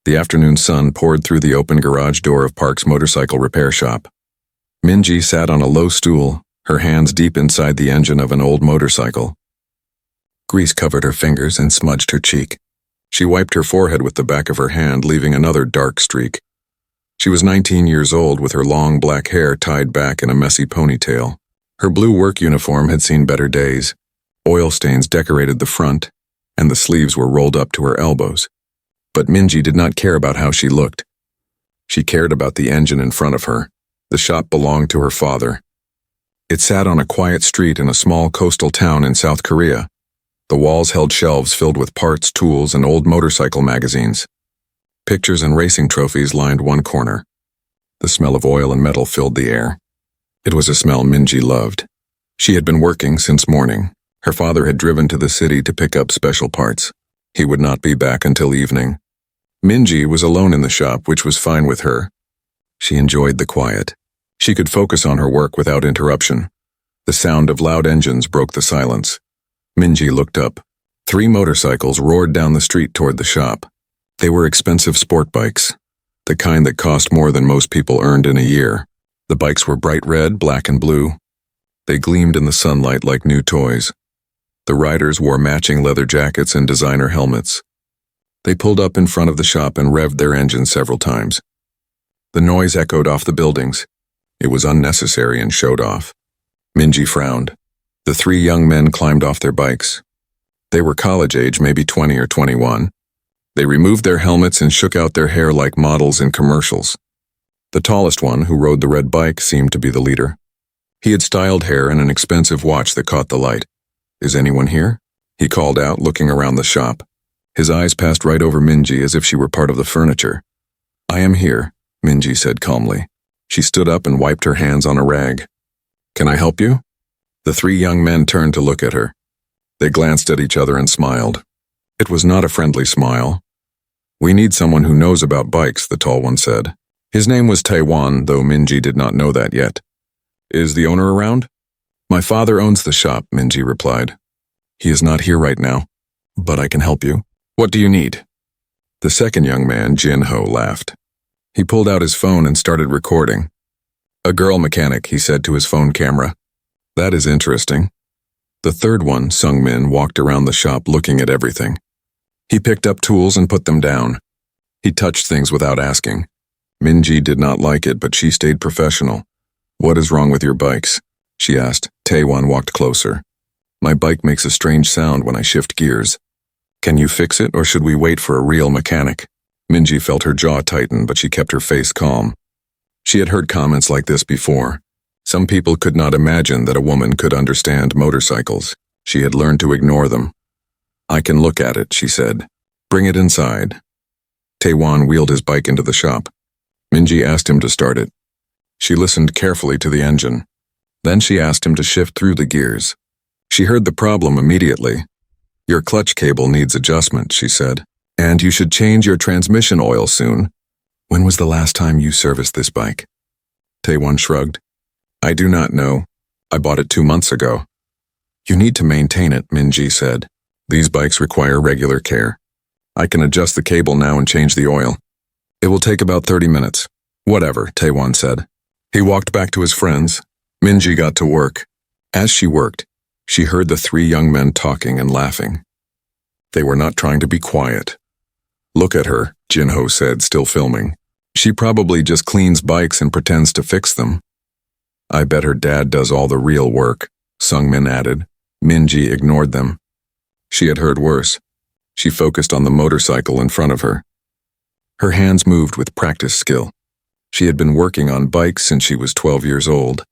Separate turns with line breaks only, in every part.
The afternoon sun poured through the open garage door of Park's motorcycle repair shop. Minji sat on a low stool, her hands deep inside the engine of an old motorcycle. Grease covered her fingers and smudged her cheek. She wiped her forehead with the back of her hand, leaving another dark streak. She was 19 years old, with her long black hair tied back in a messy ponytail. Her blue work uniform had seen better days. Oil stains decorated the front, and the sleeves were rolled up to her elbows. But Minji did not care about how she looked. She cared about the engine in front of her. The shop belonged to her father. It sat on a quiet street in a small coastal town in South Korea. The walls held shelves filled with parts, tools, and old motorcycle magazines. Pictures and racing trophies lined one corner. The smell of oil and metal filled the air. It was a smell Minji loved. She had been working since morning. Her father had driven to the city to pick up special parts. He would not be back until evening. Minji was alone in the shop, which was fine with her. She enjoyed the quiet. She could focus on her work without interruption. The sound of loud engines broke the silence. Minji looked up. 3 motorcycles roared down the street toward the shop. They were expensive sport bikes, the kind that cost more than most people earned in a year. The bikes were bright red, black, and blue. They gleamed in the sunlight like new toys. The riders wore matching leather jackets and designer helmets. They pulled up in front of the shop and revved their engines several times. The noise echoed off the buildings. It was unnecessary and showed off. Minji frowned. The 3 young men climbed off their bikes. They were college age, maybe 20 or 21. They removed their helmets and shook out their hair like models in commercials. The tallest one, who rode the red bike, seemed to be the leader. He had styled hair and an expensive watch that caught the light. "Is anyone here?" he called out, looking around the shop. His eyes passed right over Minji as if she were part of the furniture. "I am here," Minji said calmly. She stood up and wiped her hands on a rag. "Can I help you?" The 3 young men turned to look at her. They glanced at each other and smiled. It was not a friendly smile. "We need someone who knows about bikes," the tall one said. His name was Taewon, though Minji did not know that yet. "Is the owner around?" "My father owns the shop," Minji replied. "He is not here right now, but I can help you." "What do you need?" The second young man, Jin-ho, laughed. He pulled out his phone and started recording. "A girl mechanic," he said to his phone camera. "That is interesting." The third one, Sung-min, walked around the shop looking at everything. He picked up tools and put them down. He touched things without asking. Minji did not like it, but she stayed professional. "What is wrong with your bikes?" she asked. Taewon walked closer. "My bike makes a strange sound when I shift gears. Can you fix it, or should we wait for a real mechanic?" Minji felt her jaw tighten, but she kept her face calm. She had heard comments like this before. Some people could not imagine that a woman could understand motorcycles. She had learned to ignore them. "I can look at it," she said. "Bring it inside." Taewon wheeled his bike into the shop. Minji asked him to start it. She listened carefully to the engine. Then she asked him to shift through the gears. She heard the problem immediately. "Your clutch cable needs adjustment," she said. "And you should change your transmission oil soon." "When was the last time you serviced this bike?" Taewon shrugged. "I do not know. I bought it 2 months ago." "You need to maintain it," Minji said. "These bikes require regular care. I can adjust the cable now and change the oil. It will take about 30 minutes. "Whatever," Taewon said. He walked back to his friends. Minji got to work. As she worked, she heard the 3 young men talking and laughing. They were not trying to be quiet. "Look at her," Jin-ho said, still filming. "She probably just cleans bikes and pretends to fix them." "I bet her dad does all the real work," Sung-min added. Minji ignored them. She had heard worse. She focused on the motorcycle in front of her. Her hands moved with practiced skill. She had been working on bikes since she was 12 years old.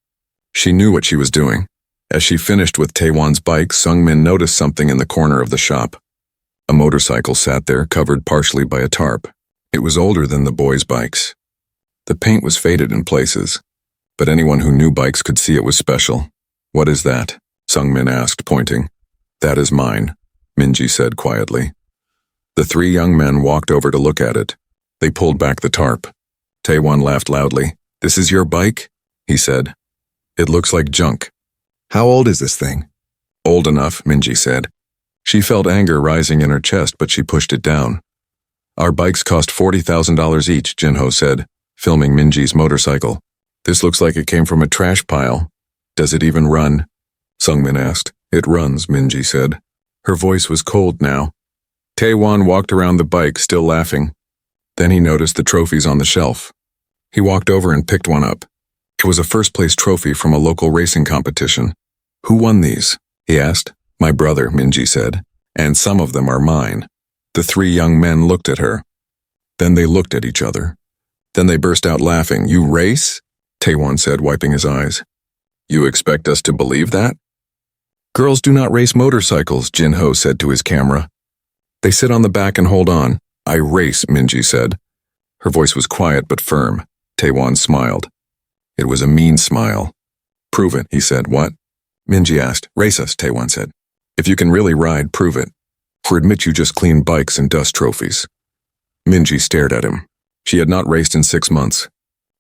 She knew what she was doing. As she finished with Taewon's bike, Sung-min noticed something in the corner of the shop. A motorcycle sat there, covered partially by a tarp. It was older than the boys' bikes. The paint was faded in places, but anyone who knew bikes could see it was special. "What is that?" Sung-min asked, pointing. "That is mine," Minji said quietly. The 3 young men walked over to look at it. They pulled back the tarp. Taewon laughed loudly. "This is your bike?" he said. "It looks like junk." "How old is this thing?" "Old enough," Minji said. She felt anger rising in her chest, but she pushed it down. Our bikes cost $40,000 each, Jinho said, filming Minji's motorcycle. This looks like it came from a trash pile. Does it even run? Sungmin asked. It runs, Minji said. Her voice was cold now. Taewon walked around the bike, still laughing. Then he noticed the trophies on the shelf. He walked over and picked one up. It was a first-place trophy from a local racing competition. Who won these? He asked. My brother, Minji said. And some of them are mine. The three young men looked at her. Then they looked at each other. Then they burst out laughing. You race? Taewon said, wiping his eyes. You expect us to believe that? Girls do not race motorcycles, Jinho said to his camera. They sit on the back and hold on. I race, Minji said. Her voice was quiet but firm. Taewon smiled. It was a mean smile. Prove it, he said. What? Minji asked. Race us, Taewon said. If you can really ride, prove it. Or admit you just clean bikes and dust trophies. Minji stared at him. She had not raced in 6 months.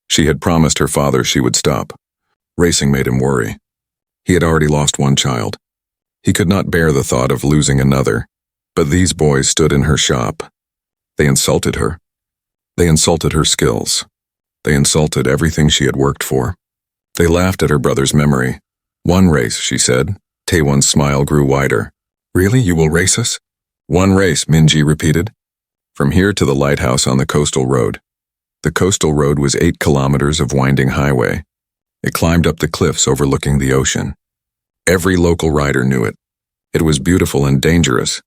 She had promised her father she would stop. Racing made him worry. He had already lost one child. He could not bear the thought of losing another. But these boys stood in her shop. They insulted her. They insulted her skills. They insulted everything she had worked for. They laughed at her brother's memory. One race, she said. Taewon's smile grew wider. Really, you will race us? One race, Minji repeated. From here to the lighthouse on the coastal road. The coastal road was 8 kilometers of winding highway. It climbed up the cliffs overlooking the ocean. Every local rider knew it. It was beautiful and dangerous.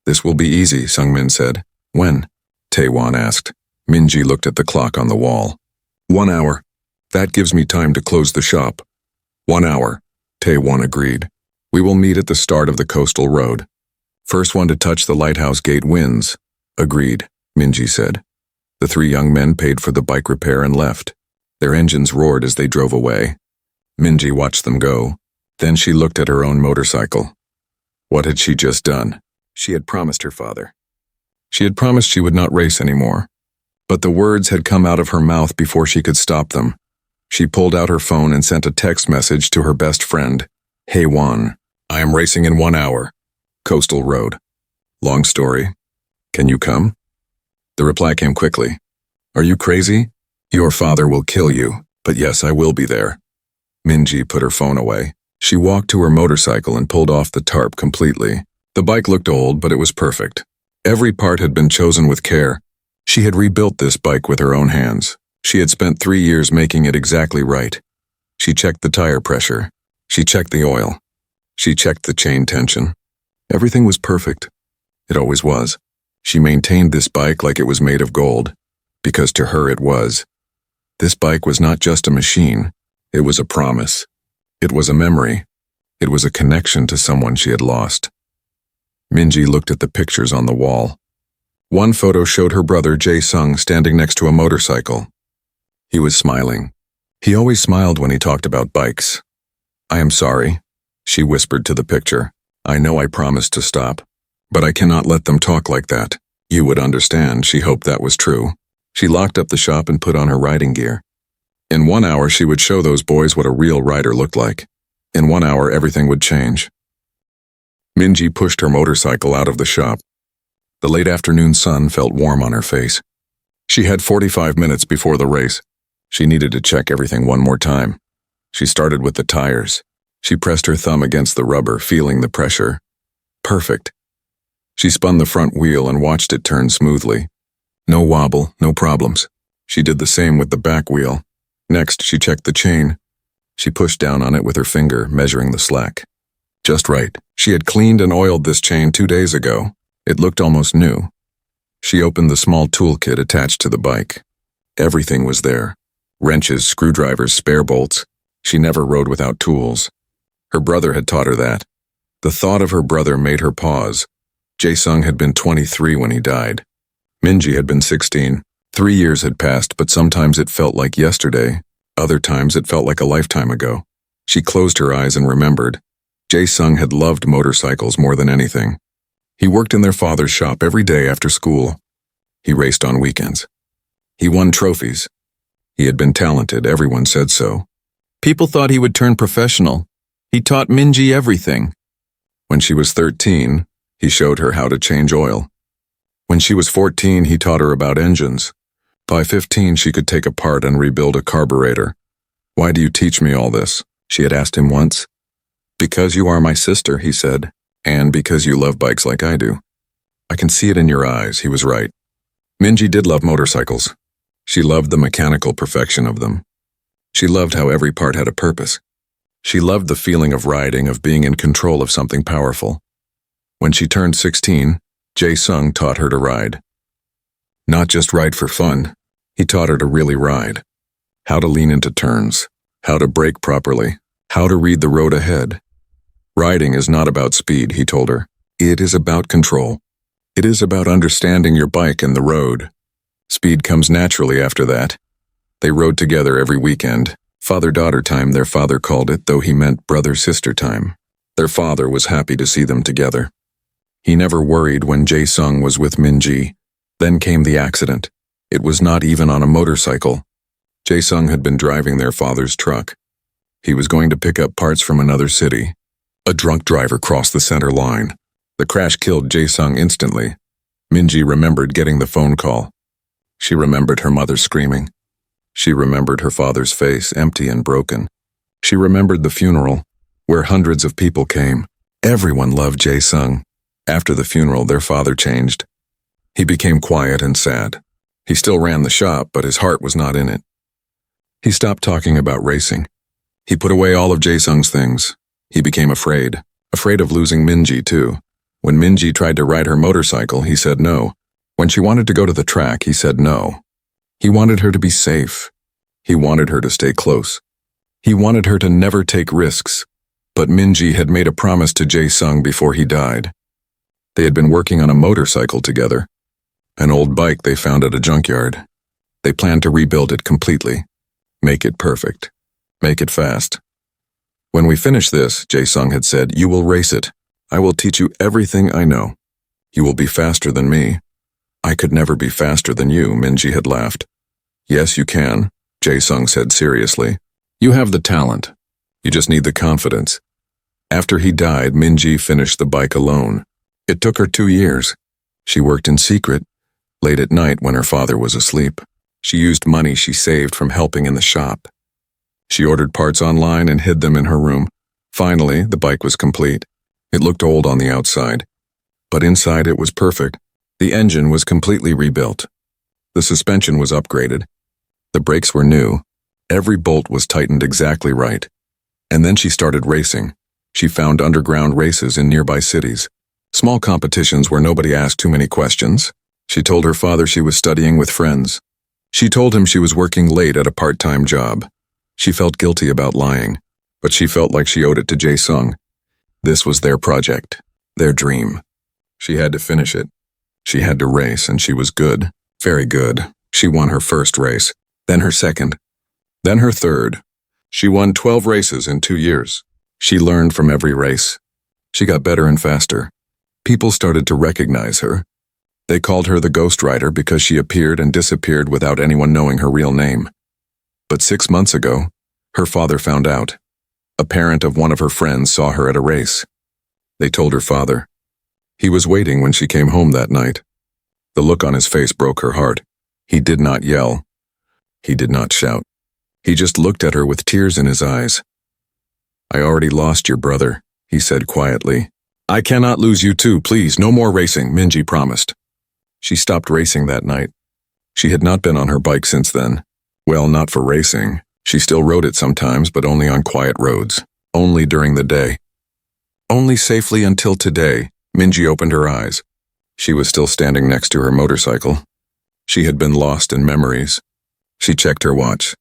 This will be easy, Sungmin said. When? Taewon asked. Minji looked at the clock on the wall. 1 hour. That gives me time to close the shop. 1 hour, Taewon agreed. We will meet at the start of the coastal road. First one to touch the lighthouse gate wins. Agreed, Minji said. The 3 young men paid for the bike repair and left. Their engines roared as they drove away. Minji watched them go. Then she looked at her own motorcycle. What had she just done? She had promised her father. She had promised she would not race anymore. But the words had come out of her mouth before she could stop them. She pulled out her phone and sent a text message to her best friend. Hey Won, I am racing in 1 hour. Coastal Road. Long story. Can you come? The reply came quickly. Are you crazy? Your father will kill you, but yes, I will be there. Minji put her phone away. She walked to her motorcycle and pulled off the tarp completely. The bike looked old, but it was perfect. Every part had been chosen with care. She had rebuilt this bike with her own hands. She had spent 3 years making it exactly right. She checked the tire pressure. She checked the oil. She checked the chain tension. Everything was perfect. It always was. She maintained this bike like it was made of gold, because to her it was. This bike was not just a machine. It was a promise. It was a memory. It was a connection to someone she had lost. Minji looked at the pictures on the wall. One photo showed her brother Jae-sung standing next to a motorcycle. He was smiling. He always smiled when he talked about bikes. I am sorry, she whispered to the picture. I know I promised to stop, but I cannot let them talk like that. You would understand, she hoped that was true. She locked up the shop and put on her riding gear. In 1 hour, she would show those boys what a real rider looked like. In 1 hour, everything would change. Minji pushed her motorcycle out of the shop. The late afternoon sun felt warm on her face. She had 45 minutes before the race. She needed to check everything one more time. She started with the tires. She pressed her thumb against the rubber, feeling the pressure. Perfect. She spun the front wheel and watched it turn smoothly. No wobble, no problems. She did the same with the back wheel. Next, she checked the chain. She pushed down on it with her finger, measuring the slack. Just right. She had cleaned and oiled this chain 2 days ago. It looked almost new. She opened the small toolkit attached to the bike. Everything was there. Wrenches, screwdrivers, spare bolts. She never rode without tools. Her brother had taught her that. The thought of her brother made her pause. Jae-sung had been 23 when he died. Minji had been 16. 3 years had passed, but sometimes it felt like yesterday. Other times it felt like a lifetime ago. She closed her eyes and remembered. Jae-sung had loved motorcycles more than anything. He worked in their father's shop every day after school. He raced on weekends. He won trophies. He had been talented, everyone said so. People thought he would turn professional. He taught Minji everything. When she was 13, he showed her how to change oil. When she was 14, he taught her about engines. By 15, she could take apart and rebuild a carburetor. "Why do you teach me all this?" she had asked him once. "Because you are my sister," he said, "and because you love bikes like I do." "I can see it in your eyes," he was right. Minji did love motorcycles. She loved the mechanical perfection of them. She loved how every part had a purpose. She loved the feeling of riding, of being in control of something powerful. When she turned 16, Jae-sung taught her to ride. Not just ride for fun, he taught her to really ride. How to lean into turns, how to brake properly, how to read the road ahead. Riding is not about speed, he told her. It is about control. It is about understanding your bike and the road. Speed comes naturally after that. They rode together every weekend. Father-daughter time, their father called it, though he meant brother-sister time. Their father was happy to see them together. He never worried when Jae-sung was with Minji. Then came the accident. It was not even on a motorcycle. Jae-sung had been driving their father's truck. He was going to pick up parts from another city. A drunk driver crossed the center line. The crash killed Jae-sung instantly. Minji remembered getting the phone call. She remembered her mother screaming. She remembered her father's face, empty and broken. She remembered the funeral, where hundreds of people came. Everyone loved Jae-sung. After the funeral, their father changed. He became quiet and sad. He still ran the shop, but his heart was not in it. He stopped talking about racing. He put away all of Jae-sung's things. He became afraid of losing Minji too. When Minji tried to ride her motorcycle, he said no. When she wanted to go to the track, he said no. He wanted her to be safe. He wanted her to stay close. He wanted her to never take risks. But Minji had made a promise to Jae-sung before he died. They had been working on a motorcycle together, an old bike they found at a junkyard. They planned to rebuild it completely, make it perfect, make it fast. "When we finish this," Jae-sung had said, "you will race it. I will teach you everything I know. You will be faster than me." "I could never be faster than you," Minji had laughed. "Yes, you can," Jae-sung said seriously. "You have the talent. You just need the confidence." After he died, Minji finished the bike alone. It took her 2 years. She worked in secret, late at night when her father was asleep. She used money she saved from helping in the shop. She ordered parts online and hid them in her room. Finally, the bike was complete. It looked old on the outside, but inside it was perfect. The engine was completely rebuilt. The suspension was upgraded. The brakes were new. Every bolt was tightened exactly right. And then she started racing. She found underground races in nearby cities. Small competitions where nobody asked too many questions. She told her father she was studying with friends. She told him she was working late at a part-time job. She felt guilty about lying, but she felt like she owed it to Jae-sung. This was their project, their dream. She had to finish it. She had to race, and she was good, very good. She won her first race, then her second, then her third. She won 12 races in 2 years. She learned from every race. She got better and faster. People started to recognize her. They called her the Ghost Rider because she appeared and disappeared without anyone knowing her real name. But 6 months ago, her father found out. A parent of one of her friends saw her at a race. They told her father. He was waiting when she came home that night. The look on his face broke her heart. He did not yell. He did not shout. He just looked at her with tears in his eyes. "I already lost your brother," he said quietly. "I cannot lose you too, please, no more racing," Minji promised. She stopped racing that night. She had not been on her bike since then. Well, not for racing. She still rode it sometimes, but only on quiet roads. Only during the day. Only safely until today, Minji opened her eyes. She was still standing next to her motorcycle. She had been lost in memories. She checked her watch.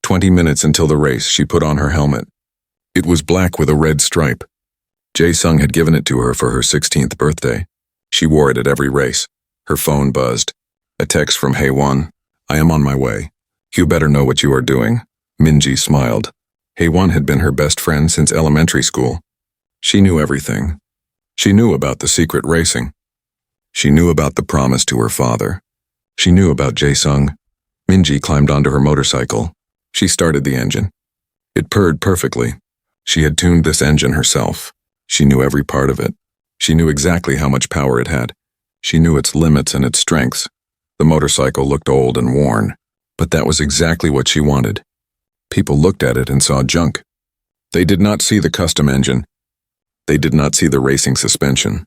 20 minutes until the race, she put on her helmet. It was black with a red stripe. Jae-sung had given it to her for her 16th birthday. She wore it at every race. Her phone buzzed. A text from Haewon. "I am on my way. You better know what you are doing." Minji smiled. Haewon had been her best friend since elementary school. She knew everything. She knew about the secret racing. She knew about the promise to her father. She knew about Jae-sung. Minji climbed onto her motorcycle. She started the engine. It purred perfectly. She had tuned this engine herself. She knew every part of it. She knew exactly how much power it had. She knew its limits and its strengths. The motorcycle looked old and worn, but that was exactly what she wanted. People looked at it and saw junk. They did not see the custom engine. They did not see the racing suspension.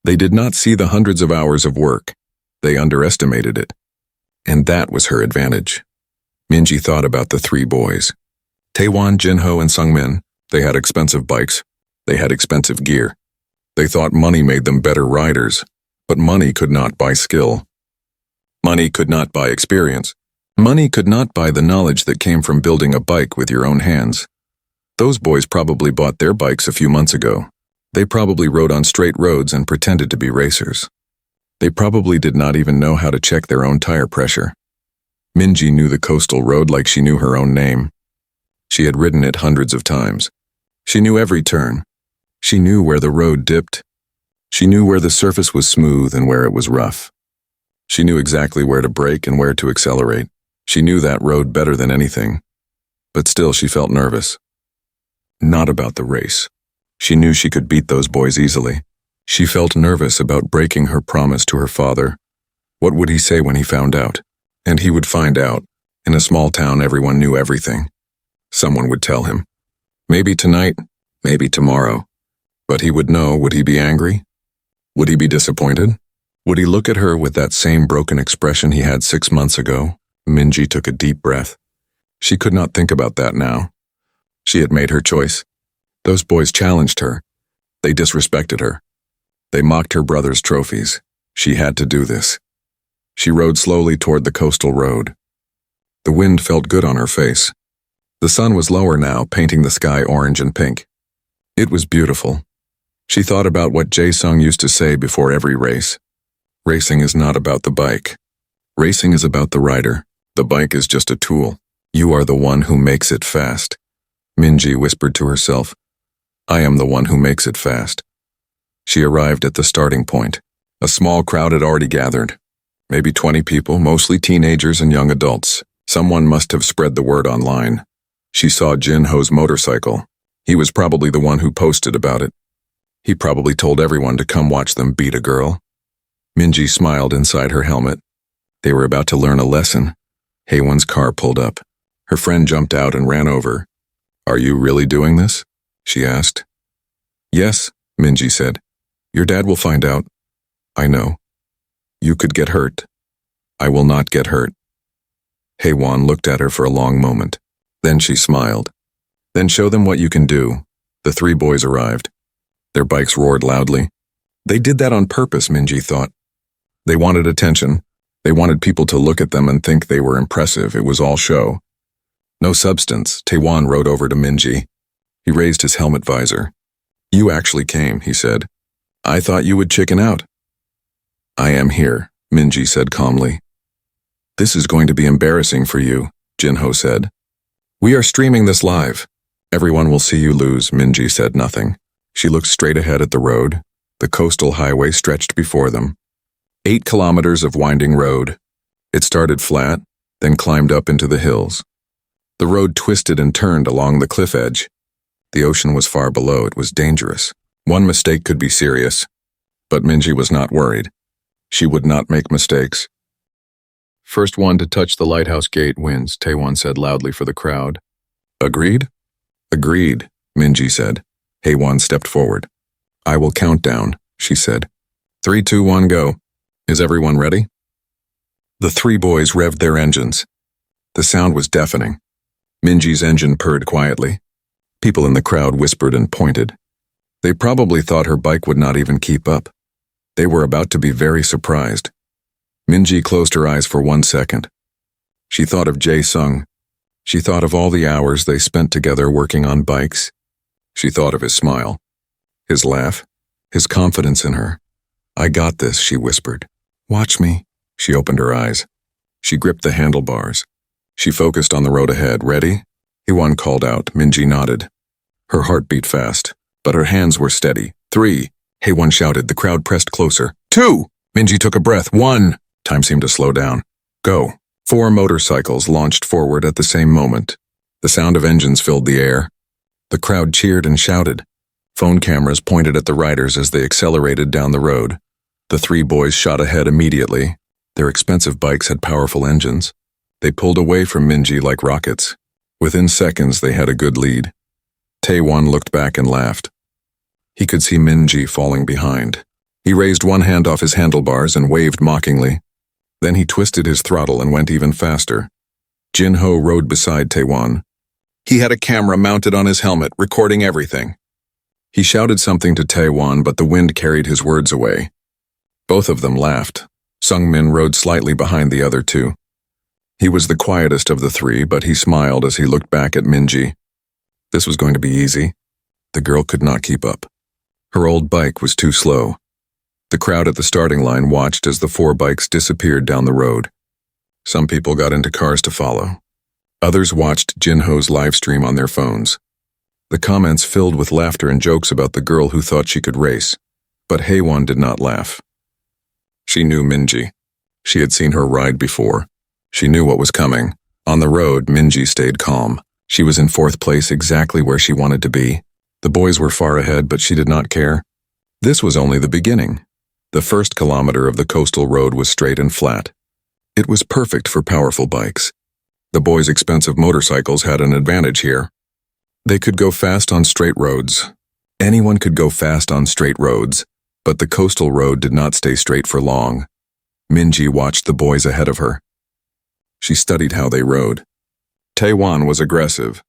They did not see the hundreds of hours of work. They underestimated it. And that was her advantage. Minji thought about the three boys. Taewon, Jinho, and Sungmin. They had expensive bikes. They had expensive gear. They thought money made them better riders, but money could not buy skill. Money could not buy experience. Money could not buy the knowledge that came from building a bike with your own hands. Those boys probably bought their bikes a few months ago. They probably rode on straight roads and pretended to be racers. They probably did not even know how to check their own tire pressure. Minji knew the coastal road like she knew her own name. She had ridden it hundreds of times. She knew every turn. She knew where the road dipped. She knew where the surface was smooth and where it was rough. She knew exactly where to brake and where to accelerate. She knew that road better than anything. But still she felt nervous. Not about the race. She knew she could beat those boys easily. She felt nervous about breaking her promise to her father. What would he say when he found out? And he would find out. In a small town, everyone knew everything. Someone would tell him. Maybe tonight, maybe tomorrow. But he would know. Would he be angry? Would he be disappointed? Would he look at her with that same broken expression he had 6 months ago? Minji took a deep breath. She could not think about that now. She had made her choice. Those boys challenged her. They disrespected her. They mocked her brother's trophies. She had to do this. She rode slowly toward the coastal road. The wind felt good on her face. The sun was lower now, painting the sky orange and pink. It was beautiful. She thought about what Jae-sung used to say before every race. Racing is not about the bike. Racing is about the rider. The bike is just a tool. You are the one who makes it fast. Minji whispered to herself. I am the one who makes it fast. She arrived at the starting point. A small crowd had already gathered. Maybe 20 people, mostly teenagers and young adults. Someone must have spread the word online. She saw Jinho's motorcycle. He was probably the one who posted about it. He probably told everyone to come watch them beat a girl. Minji smiled inside her helmet. They were about to learn a lesson. Haewon's car pulled up. Her friend jumped out and ran over. Are you really doing this? She asked. Yes, Minji said. Your dad will find out. I know. You could get hurt. I will not get hurt. Haewon looked at her for a long moment. Then she smiled. Then show them what you can do. The three boys arrived. Their bikes roared loudly. They did that on purpose, Minji thought. They wanted attention. They wanted people to look at them and think they were impressive. It was all show. No substance. Taewon rode over to Minji. He raised his helmet visor. You actually came, he said. I thought you would chicken out. I am here, Minji said calmly. This is going to be embarrassing for you, Jinho said. We are streaming this live. Everyone will see you lose, Minji said nothing. She looked straight ahead at the road. The coastal highway stretched before them. 8 kilometers of winding road. It started flat, then climbed up into the hills. The road twisted and turned along the cliff edge. The ocean was far below. It was dangerous. One mistake could be serious. But Minji was not worried. She would not make mistakes. First one to touch the lighthouse gate wins, Taewon said loudly for the crowd. Agreed? Agreed, Minji said. Haewon stepped forward. I will count down, she said. 3, 2, 1, go. Is everyone ready? The three boys revved their engines. The sound was deafening. Minji's engine purred quietly. People in the crowd whispered and pointed. They probably thought her bike would not even keep up. They were about to be very surprised. Minji closed her eyes for 1 second. She thought of Jae-sung. She thought of all the hours they spent together working on bikes. She thought of his smile, his laugh, his confidence in her. I got this, she whispered. Watch me. She opened her eyes. She gripped the handlebars. She focused on the road ahead. Ready? Haewon called out. Minji nodded. Her heart beat fast, but her hands were steady. 3. Haewon shouted. The crowd pressed closer. 2. Minji took a breath. 1. Time seemed to slow down. Go. 4 motorcycles launched forward at the same moment. The sound of engines filled the air. The crowd cheered and shouted. Phone cameras pointed at the riders as they accelerated down the road. The three boys shot ahead immediately. Their expensive bikes had powerful engines. They pulled away from Minji like rockets. Within seconds, they had a good lead. Taewon looked back and laughed. He could see Minji falling behind. He raised one hand off his handlebars and waved mockingly. Then he twisted his throttle and went even faster. Jin-ho rode beside Taewon. He had a camera mounted on his helmet, recording everything. He shouted something to Taewon, but the wind carried his words away. Both of them laughed. Sungmin rode slightly behind the other two. He was the quietest of the three, but he smiled as he looked back at Minji. This was going to be easy. The girl could not keep up. Her old bike was too slow. The crowd at the starting line watched as the four bikes disappeared down the road. Some people got into cars to follow. Others watched Jin-ho's live stream on their phones. The comments filled with laughter and jokes about the girl who thought she could race. But Haewon did not laugh. She knew Minji. She had seen her ride before. She knew what was coming. On the road, Minji stayed calm. She was in fourth place, exactly where she wanted to be. The boys were far ahead, but she did not care. This was only the beginning. The first kilometer of the coastal road was straight and flat. It was perfect for powerful bikes. The boys' expensive motorcycles had an advantage here. They could go fast on straight roads. Anyone could go fast on straight roads, but the coastal road did not stay straight for long. Minji watched the boys ahead of her. She studied how they rode. Taewon was aggressive.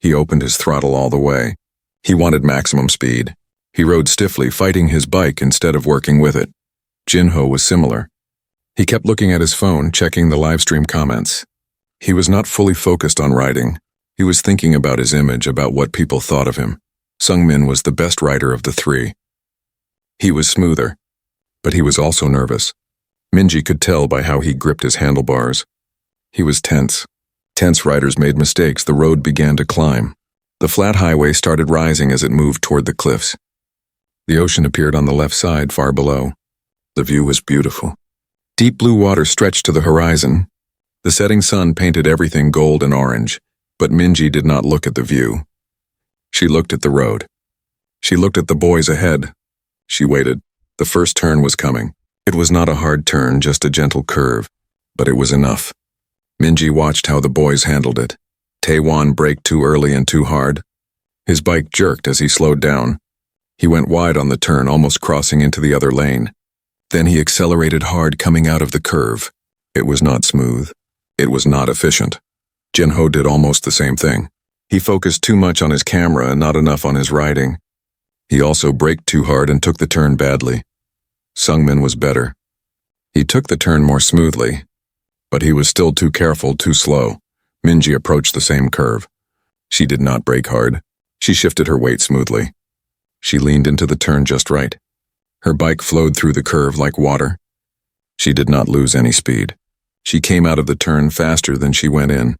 He opened his throttle all the way. He wanted maximum speed. He rode stiffly, fighting his bike instead of working with it. Jin-ho was similar. He kept looking at his phone, checking the livestream comments. He was not fully focused on riding. He was thinking about his image, about what people thought of him. Sungmin was the best rider of the three. He was smoother, but he was also nervous. Minji could tell by how he gripped his handlebars. He was tense. Tense riders made mistakes. The road began to climb. The flat highway started rising as it moved toward the cliffs. The ocean appeared on the left side, far below. The view was beautiful. Deep blue water stretched to the horizon. The setting sun painted everything gold and orange, but Minji did not look at the view. She looked at the road. She looked at the boys ahead. She waited. The first turn was coming. It was not a hard turn, just a gentle curve, but it was enough. Minji watched how the boys handled it. Taewon braked too early and too hard. His bike jerked as he slowed down. He went wide on the turn, almost crossing into the other lane. Then he accelerated hard, coming out of the curve. It was not smooth. It was not efficient. Jin-ho did almost the same thing. He focused too much on his camera and not enough on his riding. He also braked too hard and took the turn badly. Sungmin was better. He took the turn more smoothly, but he was still too careful, too slow. Minji approached the same curve. She did not brake hard. She shifted her weight smoothly. She leaned into the turn just right. Her bike flowed through the curve like water. She did not lose any speed. She came out of the turn faster than she went in.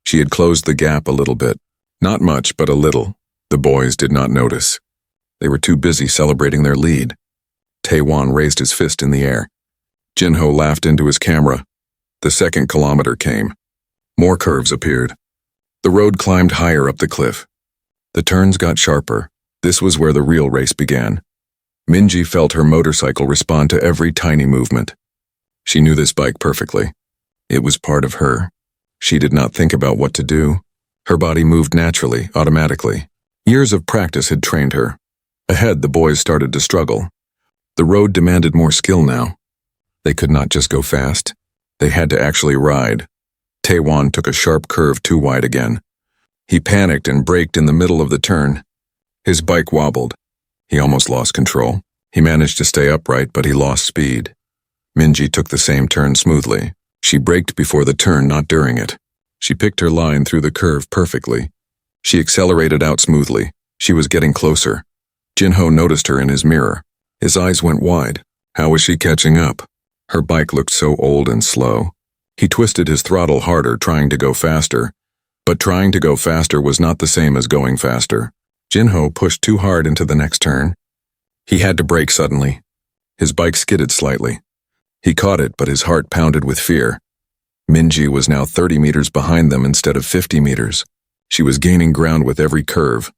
She had closed the gap a little bit. Not much, but a little. The boys did not notice. They were too busy celebrating their lead. Taewon raised his fist in the air. Jin-ho laughed into his camera. The second kilometer came. More curves appeared. The road climbed higher up the cliff. The turns got sharper. This was where the real race began. Minji felt her motorcycle respond to every tiny movement. She knew this bike perfectly. It was part of her. She did not think about what to do. Her body moved naturally, automatically. Years of practice had trained her. Ahead, the boys started to struggle. The road demanded more skill now. They could not just go fast. They had to actually ride. Taewon took a sharp curve too wide again. He panicked and braked in the middle of the turn. His bike wobbled. He almost lost control. He managed to stay upright, but he lost speed. Minji took the same turn smoothly. She braked before the turn, not during it. She picked her line through the curve perfectly. She accelerated out smoothly. She was getting closer. Jin-ho noticed her in his mirror. His eyes went wide. How was she catching up? Her bike looked so old and slow. He twisted his throttle harder, trying to go faster. But trying to go faster was not the same as going faster. Jin-ho pushed too hard into the next turn. He had to brake suddenly. His bike skidded slightly. He caught it, but his heart pounded with fear. Minji was now 30 meters behind them instead of 50 meters. She was gaining ground with every curve.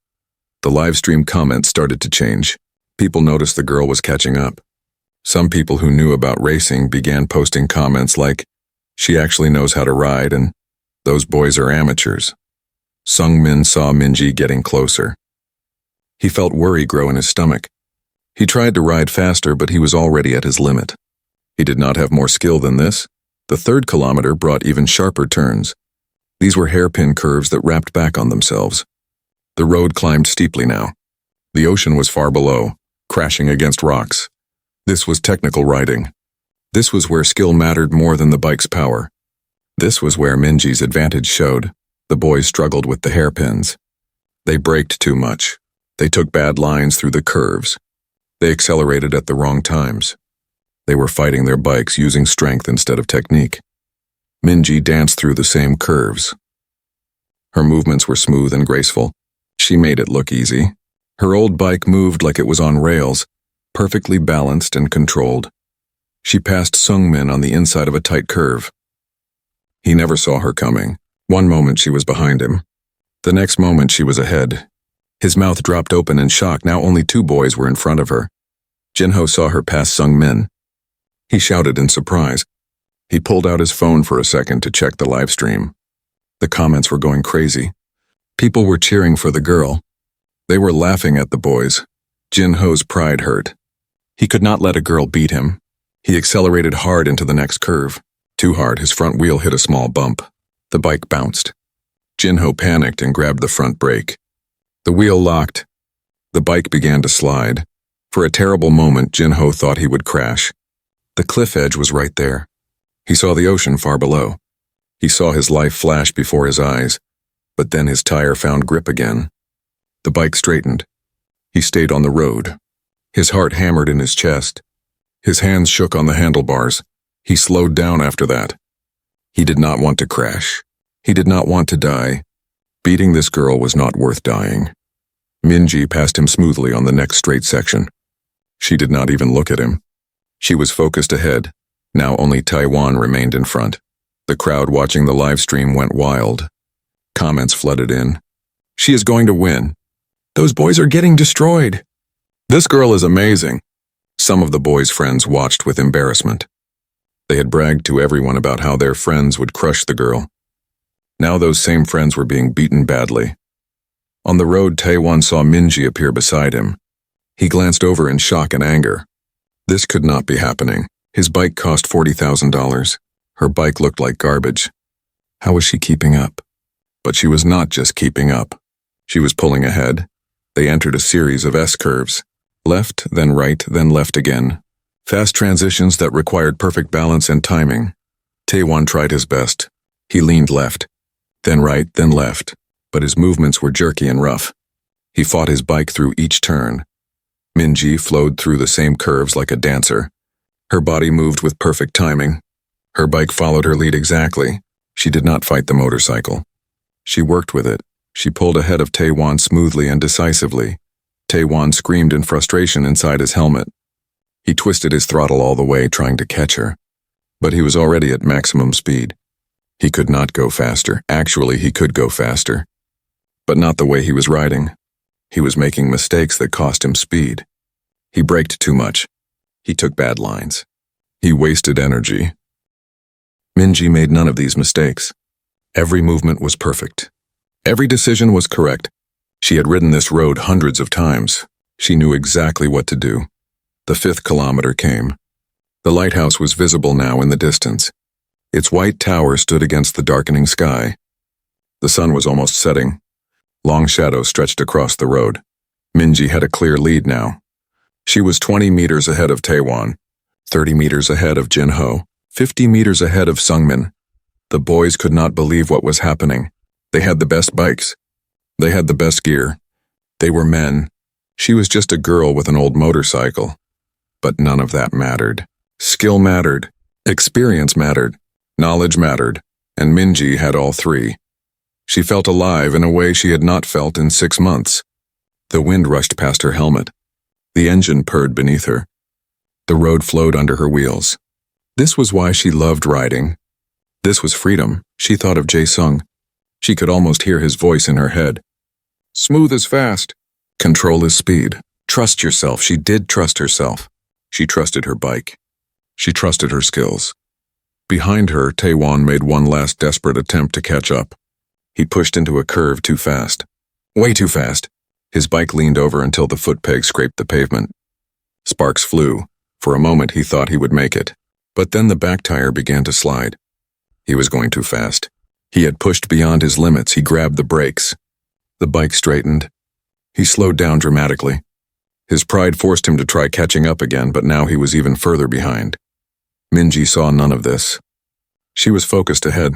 The livestream comments started to change. People noticed the girl was catching up. Some people who knew about racing began posting comments like, "She actually knows how to ride," and "Those boys are amateurs." Sung-min saw Minji getting closer. He felt worry grow in his stomach. He tried to ride faster, but he was already at his limit. He did not have more skill than this. The third kilometer brought even sharper turns. These were hairpin curves that wrapped back on themselves. The road climbed steeply now. The ocean was far below, crashing against rocks. This was technical riding. This was where skill mattered more than the bike's power. This was where Minji's advantage showed. The boys struggled with the hairpins. They braked too much. They took bad lines through the curves. They accelerated at the wrong times. They were fighting their bikes using strength instead of technique. Minji danced through the same curves. Her movements were smooth and graceful. She made it look easy. Her old bike moved like it was on rails, perfectly balanced and controlled. She passed Sung-min on the inside of a tight curve. He never saw her coming. One moment she was behind him. The next moment she was ahead. His mouth dropped open in shock. Now only two boys were in front of her. Jinho saw her pass Sung-min. He shouted in surprise. He pulled out his phone for a second to check the live stream. The comments were going crazy. People were cheering for the girl. They were laughing at the boys. Jinho's pride hurt. He could not let a girl beat him. He accelerated hard into the next curve. Too hard, his front wheel hit a small bump. The bike bounced. Jinho panicked and grabbed the front brake. The wheel locked. The bike began to slide. For a terrible moment, Jinho thought he would crash. The cliff edge was right there. He saw the ocean far below. He saw his life flash before his eyes, but then his tire found grip again. The bike straightened. He stayed on the road. His heart hammered in his chest. His hands shook on the handlebars. He slowed down after that. He did not want to crash. He did not want to die. Beating this girl was not worth dying. Minji passed him smoothly on the next straight section. She did not even look at him. She was focused ahead. Now only Taiwan remained in front. The crowd watching the live stream went wild. Comments flooded in. "She is going to win. Those boys are getting destroyed. This girl is amazing." Some of the boys' friends watched with embarrassment. They had bragged to everyone about how their friends would crush the girl. Now those same friends were being beaten badly. On the road, Taiwan saw Minji appear beside him. He glanced over in shock and anger. This could not be happening. His bike cost $40,000. Her bike looked like garbage. How was she keeping up? But she was not just keeping up. She was pulling ahead. They entered a series of S-curves. Left, then right, then left again. Fast transitions that required perfect balance and timing. Taiwan tried his best. He leaned left, then right, then left, but his movements were jerky and rough. He fought his bike through each turn. Minji flowed through the same curves like a dancer. Her body moved with perfect timing. Her bike followed her lead exactly. She did not fight the motorcycle. She worked with it. She pulled ahead of Taiwan smoothly and decisively. Taiwan screamed in frustration inside his helmet. He twisted his throttle all the way, trying to catch her. But he was already at maximum speed. He could not go faster. Actually, he could go faster. But not the way he was riding. He was making mistakes that cost him speed. He braked too much. He took bad lines. He wasted energy. Minji made none of these mistakes. Every movement was perfect. Every decision was correct. She had ridden this road hundreds of times. She knew exactly what to do. The 5th kilometer came. The lighthouse was visible now in the distance. Its white tower stood against the darkening sky. The sun was almost setting. Long shadows stretched across the road. Minji had a clear lead now. She was 20 meters ahead of Taiwan, 30 meters ahead of Jinho, 50 meters ahead of Sung-min. The boys could not believe what was happening. They had the best bikes. They had the best gear. They were men. She was just a girl with an old motorcycle. But none of that mattered. Skill mattered. Experience mattered. Knowledge mattered. And Minji had all three. She felt alive in a way she had not felt in 6 months. The wind rushed past her helmet. The engine purred beneath her. The road flowed under her wheels. This was why she loved riding. This was freedom. She thought of Jae-sung. She could almost hear his voice in her head. Smooth is fast. Control is speed. Trust yourself. She did trust herself. She trusted her bike. She trusted her skills. Behind her, Taewon made one last desperate attempt to catch up. He pushed into a curve too fast. Way too fast. His bike leaned over until the foot peg scraped the pavement. Sparks flew. For a moment he thought he would make it. But then the back tire began to slide. He was going too fast. He had pushed beyond his limits. He grabbed the brakes. The bike straightened. He slowed down dramatically. His pride forced him to try catching up again, but now he was even further behind. Minji saw none of this. She was focused ahead.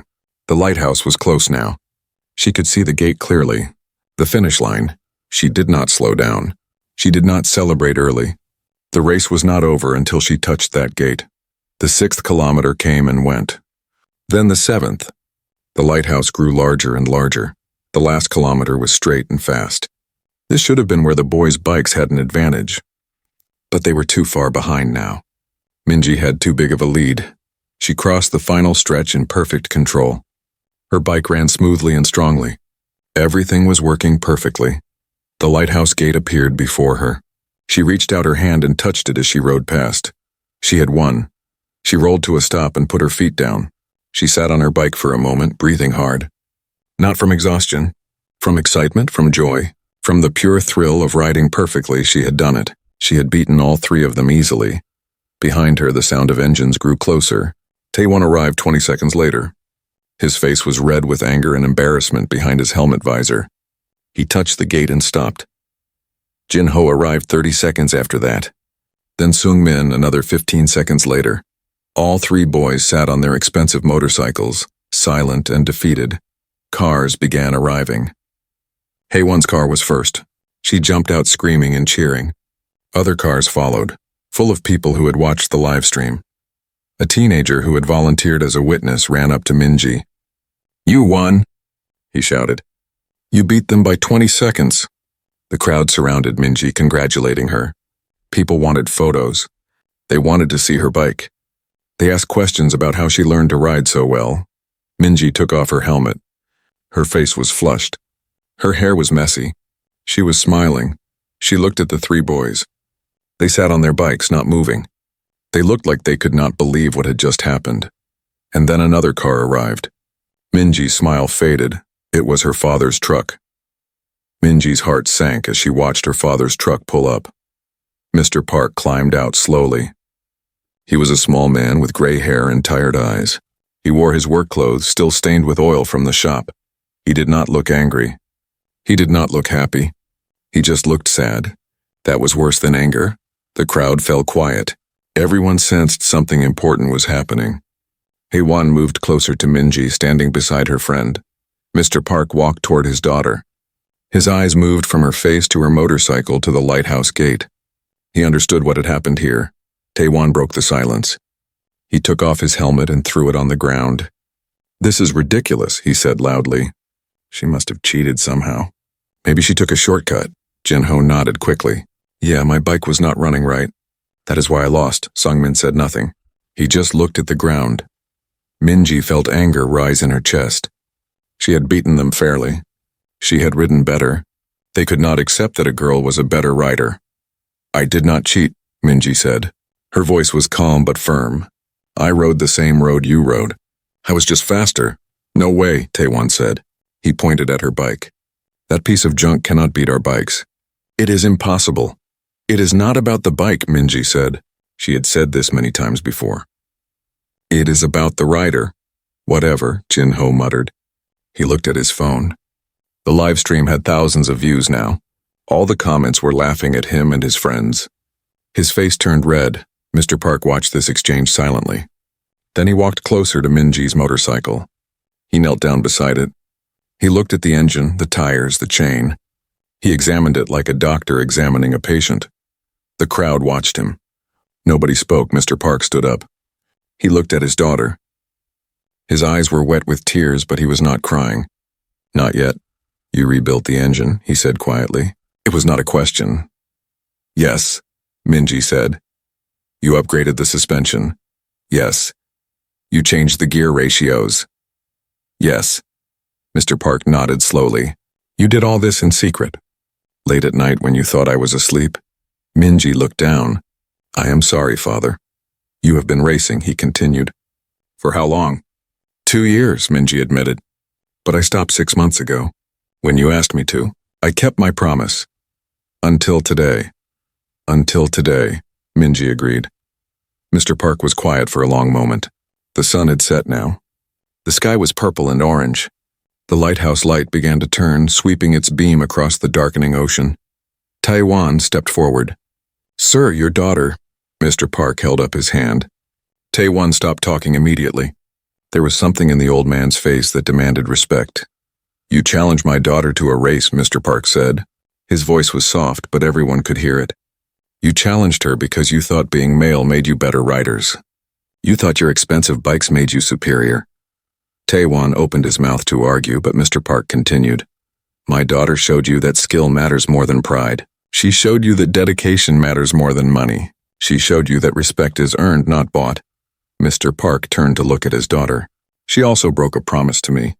The lighthouse was close now. She could see the gate clearly. The finish line. She did not slow down. She did not celebrate early. The race was not over until she touched that gate. The 6th kilometer came and went. Then the 7th. The lighthouse grew larger and larger. The last kilometer was straight and fast. This should have been where the boys' bikes had an advantage. But they were too far behind now. Minji had too big of a lead. She crossed the final stretch in perfect control. Her bike ran smoothly and strongly. Everything was working perfectly. The lighthouse gate appeared before her. She reached out her hand and touched it as she rode past. She had won. She rolled to a stop and put her feet down. She sat on her bike for a moment, breathing hard. Not from exhaustion, from excitement, from joy, from the pure thrill of riding perfectly. She had done it. She had beaten all 3 of them easily. Behind her, the sound of engines grew closer. Taewon arrived 20 seconds later. His face was red with anger and embarrassment behind his helmet visor. He touched the gate and stopped. Jin-ho arrived 30 seconds after that. Then Seung-min another 15 seconds later. All 3 boys sat on their expensive motorcycles, silent and defeated. Cars began arriving. Haewon's car was first. She jumped out screaming and cheering. Other cars followed, full of people who had watched the live stream. A teenager who had volunteered as a witness ran up to Minji. "You won," he shouted. "You beat them by 20 seconds. The crowd surrounded Minji, congratulating her. People wanted photos. They wanted to see her bike. They asked questions about how she learned to ride so well. Minji took off her helmet. Her face was flushed. Her hair was messy. She was smiling. She looked at the 3 boys. They sat on their bikes, not moving. They looked like they could not believe what had just happened. And then another car arrived. Minji's smile faded. It was her father's truck. Minji's heart sank as she watched her father's truck pull up. Mr. Park climbed out slowly. He was a small man with gray hair and tired eyes. He wore his work clothes, still stained with oil from the shop. He did not look angry. He did not look happy. He just looked sad. That was worse than anger. The crowd fell quiet. Everyone sensed something important was happening. Haewon moved closer to Minji, standing beside her friend. Mr. Park walked toward his daughter. His eyes moved from her face to her motorcycle to the lighthouse gate. He understood what had happened here. Taewon broke the silence. He took off his helmet and threw it on the ground. "This is ridiculous," he said loudly. She must have cheated somehow. Maybe she took a shortcut. Jin-ho nodded quickly. "Yeah, my bike was not running right. That is why I lost." Seung-min said nothing. He just looked at the ground. Minji felt anger rise in her chest. She had beaten them fairly. She had ridden better. They could not accept that a girl was a better rider. "I did not cheat," Minji said. Her voice was calm but firm. "I rode the same road you rode. I was just faster." "No way," Taewon said. He pointed at her bike. "That piece of junk cannot beat our bikes. It is impossible." "It is not about the bike," Minji said. She had said this many times before. "It is about the rider." "Whatever," Jin-ho muttered. He looked at his phone. The live stream had thousands of views now. All the comments were laughing at him and his friends. His face turned red. Mr. Park watched this exchange silently. Then he walked closer to Minji's motorcycle. He knelt down beside it. He looked at the engine, the tires, the chain. He examined it like a doctor examining a patient. The crowd watched him. Nobody spoke. Mr. Park stood up. He looked at his daughter. His eyes were wet with tears, but he was not crying. "Not yet. You rebuilt the engine," he said quietly. It was not a question. "Yes," Minji said. "You upgraded the suspension." "Yes." "You changed the gear ratios." "Yes." Mr. Park nodded slowly. "You did all this in secret. Late at night when you thought I was asleep?" Minji looked down. I am sorry, father. You have been racing, he continued. For how long? 2 years, Minji admitted. But I stopped 6 months ago, when you asked me to. I kept my promise. Until today. Until today, Minji agreed. Mr. Park was quiet for a long moment. The sun had set now. The sky was purple and orange. The lighthouse light began to turn, sweeping its beam across the darkening ocean. Taiwan stepped forward. Sir, your daughter. Mr. Park held up his hand. Taiwan stopped talking immediately. There was something in the old man's face that demanded respect. You challenged my daughter to a race, Mr. Park said. His voice was soft, but everyone could hear it. You challenged her because you thought being male made you better riders. You thought your expensive bikes made you superior. Taiwan opened his mouth to argue, but Mr. Park continued. My daughter showed you that skill matters more than pride. She showed you that dedication matters more than money. She showed you that respect is earned, not bought. Mr. Park turned to look at his daughter. She also broke a promise to me.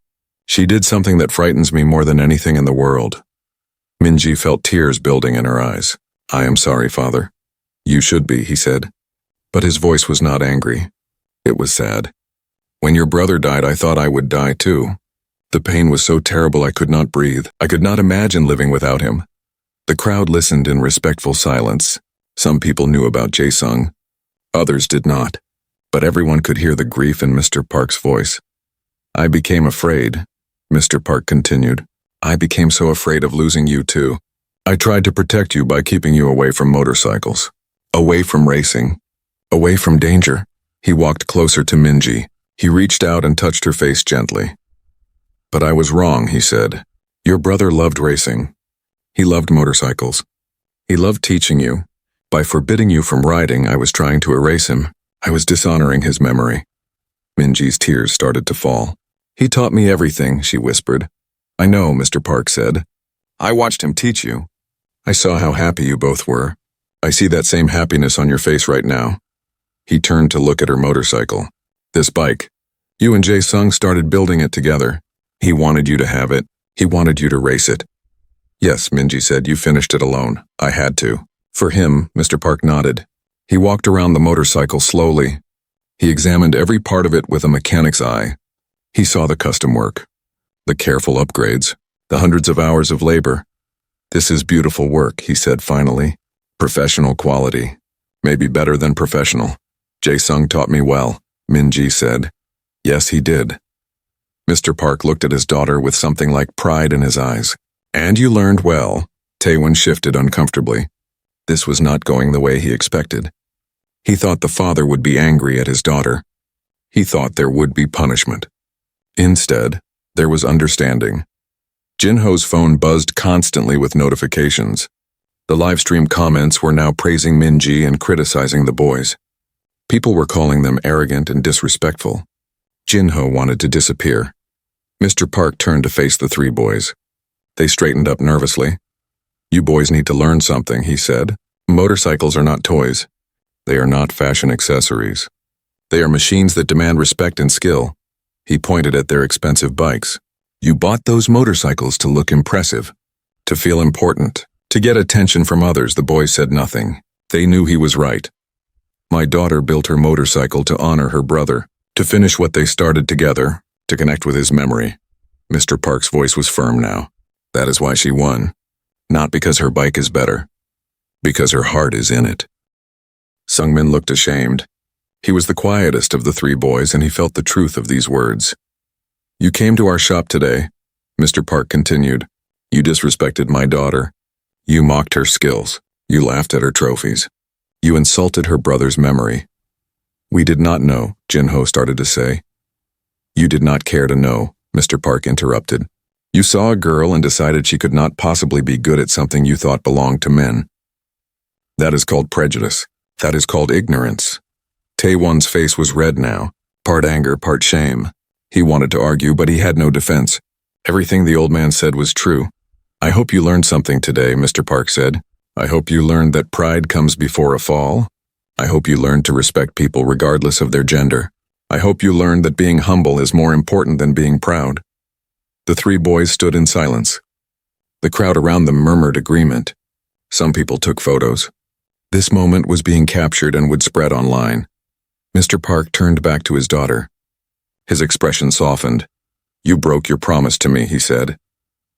She did something that frightens me more than anything in the world. Minji felt tears building in her eyes. I am sorry, father. You should be, he said. But his voice was not angry. It was sad. When your brother died, I thought I would die too. The pain was so terrible I could not breathe. I could not imagine living without him. The crowd listened in respectful silence. Some people knew about Jae-sung. Others did not. But everyone could hear the grief in Mr. Park's voice. I became afraid, Mr. Park continued. I became so afraid of losing you too. I tried to protect you by keeping you away from motorcycles, away from racing, away from danger. He walked closer to Minji. He reached out and touched her face gently. But I was wrong, he said. Your brother loved racing. He loved motorcycles. He loved teaching you. By forbidding you from riding, I was trying to erase him. I was dishonoring his memory. Minji's tears started to fall. He taught me everything, she whispered. I know, Mr. Park said. I watched him teach you. I saw how happy you both were. I see that same happiness on your face right now. He turned to look at her motorcycle. This bike. You and Jae-sung started building it together. He wanted you to have it. He wanted you to race it. Yes, Minji said, you finished it alone. I had to. For him, Mr. Park nodded. He walked around the motorcycle slowly. He examined every part of it with a mechanic's eye. He saw the custom work, the careful upgrades, the hundreds of hours of labor. This is beautiful work, he said finally. Professional quality. Maybe better than professional. Jae-sung taught me well, Minji said. Yes, he did. Mr. Park looked at his daughter with something like pride in his eyes. And you learned well. Taewon shifted uncomfortably. This was not going the way he expected. He thought the father would be angry at his daughter. He thought there would be punishment. Instead, there was understanding. Jinho's phone buzzed constantly with notifications. The livestream comments were now praising Minji and criticizing the boys. People were calling them arrogant and disrespectful. Jinho wanted to disappear. Mr. Park turned to face the three boys. They straightened up nervously. You boys need to learn something, he said. Motorcycles are not toys. They are not fashion accessories. They are machines that demand respect and skill. He pointed at their expensive bikes. You bought those motorcycles to look impressive, to feel important, to get attention from others. The boys said nothing. They knew he was right. My daughter built her motorcycle to honor her brother, to finish what they started together, to connect with his memory. Mr. Park's voice was firm now. That is why she won. Not because her bike is better. Because her heart is in it. Sungmin looked ashamed. He was the quietest of the three boys, and he felt the truth of these words. You came to our shop today, Mr. Park continued. You disrespected my daughter. You mocked her skills. You laughed at her trophies. You insulted her brother's memory. We did not know, Jinho started to say. You did not care to know, Mr. Park interrupted. You saw a girl and decided she could not possibly be good at something you thought belonged to men. That is called prejudice. That is called ignorance. Taewon's face was red now, part anger, part shame. He wanted to argue, but he had no defense. Everything the old man said was true. I hope you learned something today, Mr. Park said. I hope you learned that pride comes before a fall. I hope you learned to respect people regardless of their gender. I hope you learned that being humble is more important than being proud. The three boys stood in silence. The crowd around them murmured agreement. Some people took photos. This moment was being captured and would spread online. Mr. Park turned back to his daughter. His expression softened. "You broke your promise to me," he said.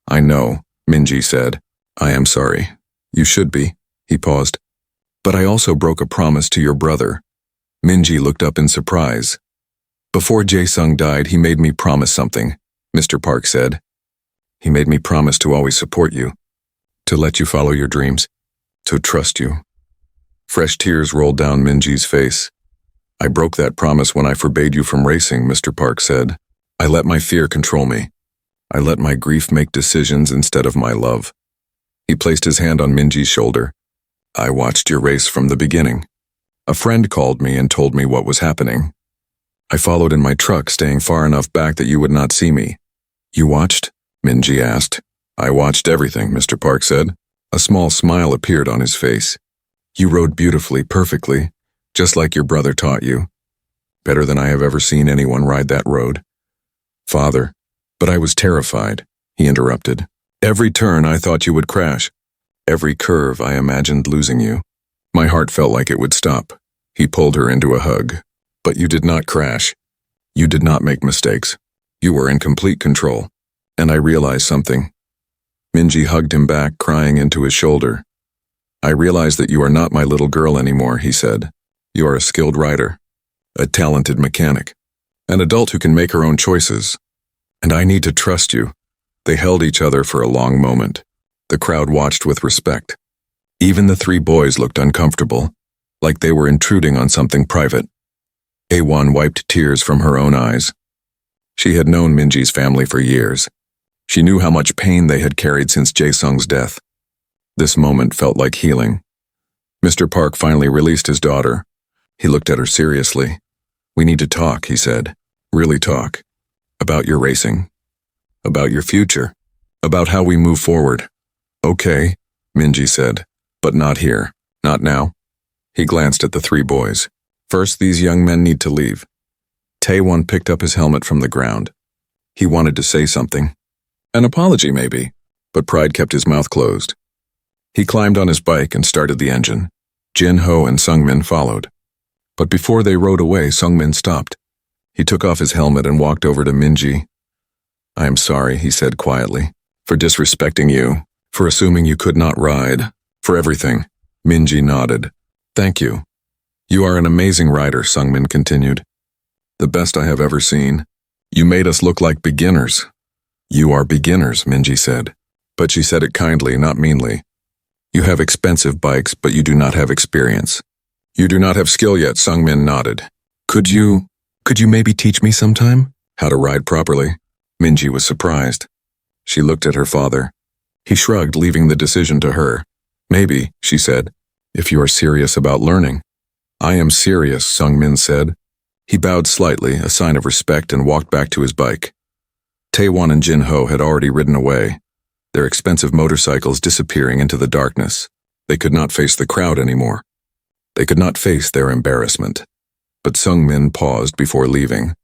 "I know," Minji said. "I am sorry." "You should be," he paused. "But I also broke a promise to your brother." Minji looked up in surprise. "Before Jae-sung died, he made me promise something," Mr. Park said. "He made me promise to always support you, to let you follow your dreams, to trust you." Fresh tears rolled down Minji's face. "I broke that promise when I forbade you from racing," Mr. Park said. "I let my fear control me. I let my grief make decisions instead of my love." He placed his hand on Minji's shoulder. "I watched your race from the beginning. A friend called me and told me what was happening. I followed in my truck, staying far enough back that you would not see me." "You watched?" Minji asked. "I watched everything," Mr. Park said. A small smile appeared on his face. "You rode beautifully, perfectly, just like your brother taught you. Better than I have ever seen anyone ride that road." "Father, but I was terrified," he interrupted. "Every turn I thought you would crash. Every curve I imagined losing you. My heart felt like it would stop." He pulled her into a hug. "But you did not crash. You did not make mistakes. You were in complete control. And I realized something." Minji hugged him back, crying into his shoulder. "I realize that you are not my little girl anymore," he said. "You are a skilled rider, a talented mechanic, an adult who can make her own choices. And I need to trust you." They held each other for a long moment. The crowd watched with respect. Even the three boys looked uncomfortable, like they were intruding on something private. A1 wiped tears from her own eyes. She had known Minji's family for years. She knew how much pain they had carried since Jae-sung's death. This moment felt like healing. Mr. Park finally released his daughter. He looked at her seriously. "We need to talk," he said. "Really talk. About your racing. About your future. About how we move forward." "Okay," Minji said. "But not here. Not now." He glanced at the three boys. "First, these young men need to leave." Taewon picked up his helmet from the ground. He wanted to say something. An apology, maybe, but pride kept his mouth closed. He climbed on his bike and started the engine. Jin-ho and Sungmin followed. But before they rode away, Sungmin stopped. He took off his helmet and walked over to Minji. "I am sorry," he said quietly, "for disrespecting you, for assuming you could not ride, for everything." Minji nodded. "Thank you. You are an amazing rider," Sungmin continued. "The best I have ever seen. You made us look like beginners." "You are beginners," Minji said. But she said it kindly, not meanly. "You have expensive bikes, but you do not have experience." "You do not have skill yet," Sungmin nodded. Could you maybe teach me sometime? How to ride properly?" Minji was surprised. She looked at her father. He shrugged, leaving the decision to her. "Maybe," she said, "if you are serious about learning." "I am serious," Sungmin said. He bowed slightly, a sign of respect, and walked back to his bike. Taewon and Jin-ho had already ridden away, their expensive motorcycles disappearing into the darkness. They could not face the crowd anymore. They could not face their embarrassment. But Sungmin paused before leaving.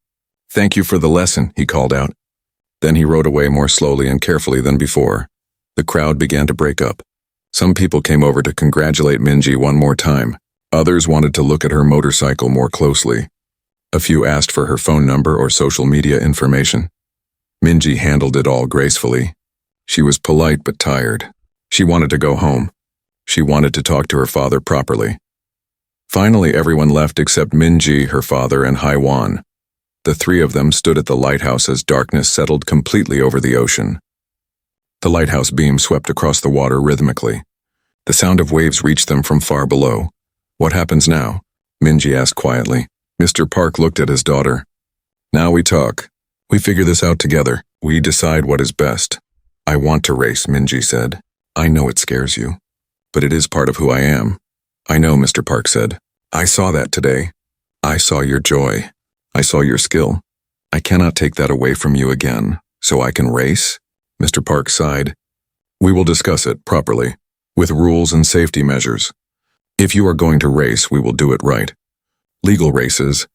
"Thank you for the lesson," he called out. Then he rode away more slowly and carefully than before. The crowd began to break up. Some people came over to congratulate Minji one more time. Others wanted to look at her motorcycle more closely. A few asked for her phone number or social media information. Minji handled it all gracefully. She was polite but tired. She wanted to go home. She wanted to talk to her father properly. Finally, everyone left except Minji, her father, and Haiwan. The three of them stood at the lighthouse as darkness settled completely over the ocean. The lighthouse beam swept across the water rhythmically. The sound of waves reached them from far below. "What happens now?" Minji asked quietly. Mr. Park looked at his daughter. "Now we talk. We figure this out together. We decide what is best." "I want to race," Minji said. "I know it scares you, but it is part of who I am." "I know," Mr. Park said. "I saw that today. I saw your joy. I saw your skill. I cannot take that away from you again, so I can race?" Mr. Park sighed. "We will discuss it properly, with rules and safety measures. If you are going to race, we will do it right. Legal races,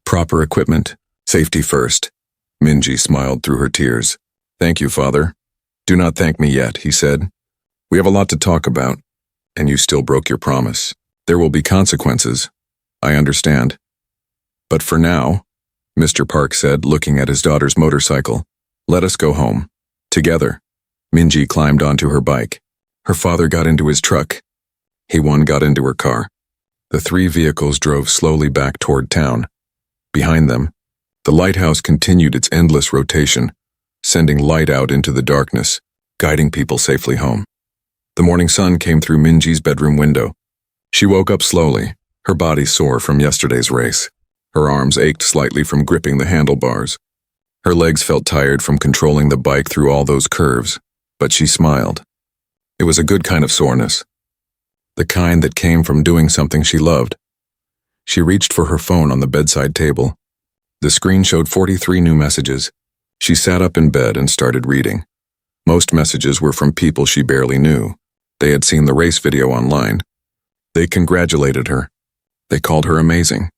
proper equipment, safety first." Minji smiled through her tears. "Thank you, Father." "Do not thank me yet," he said. "We have a lot to talk about, and you still broke your promise. There will be consequences. I understand. But for now, Mr. Park said, looking at his daughter's motorcycle, let us go home. Together. Minji climbed onto her bike. Her father got into his truck. Hee-won got into her car. The three vehicles drove slowly back toward town. Behind them, the lighthouse continued its endless rotation, sending light out into the darkness, guiding people safely home. The morning sun came through Minji's bedroom window. She woke up slowly, her body sore from yesterday's race. Her arms ached slightly from gripping the handlebars. Her legs felt tired from controlling the bike through all those curves, but she smiled. It was a good kind of soreness. The kind that came from doing something she loved. She reached for her phone on the bedside table. The screen showed 43 new messages. She sat up in bed and started reading. Most messages were from people she barely knew. They had seen the race video online. They congratulated her. They called her amazing.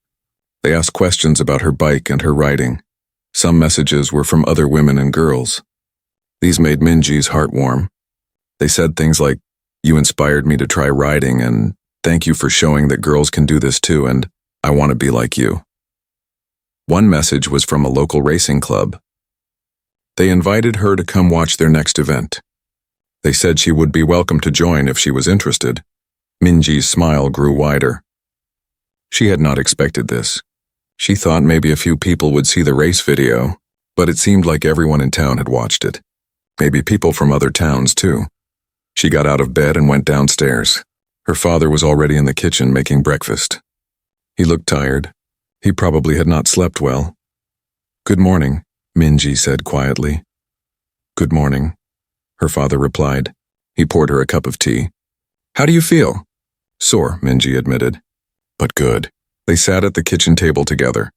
They asked questions about her bike and her riding. Some messages were from other women and girls. These made Minji's heart warm. They said things like, "You inspired me to try riding," and "Thank you for showing that girls can do this too," and "I want to be like you." One message was from a local racing club. They invited her to come watch their next event. They said she would be welcome to join if she was interested. Minji's smile grew wider. She had not expected this. She thought maybe a few people would see the race video, but it seemed like everyone in town had watched it. Maybe people from other towns too. She got out of bed and went downstairs. Her father was already in the kitchen making breakfast. He looked tired. He probably had not slept well. "Good morning," Minji said quietly. "Good morning," her father replied. He poured her a cup of tea. "How do you feel?" "Sore," Minji admitted. "But good." They sat at the kitchen table together.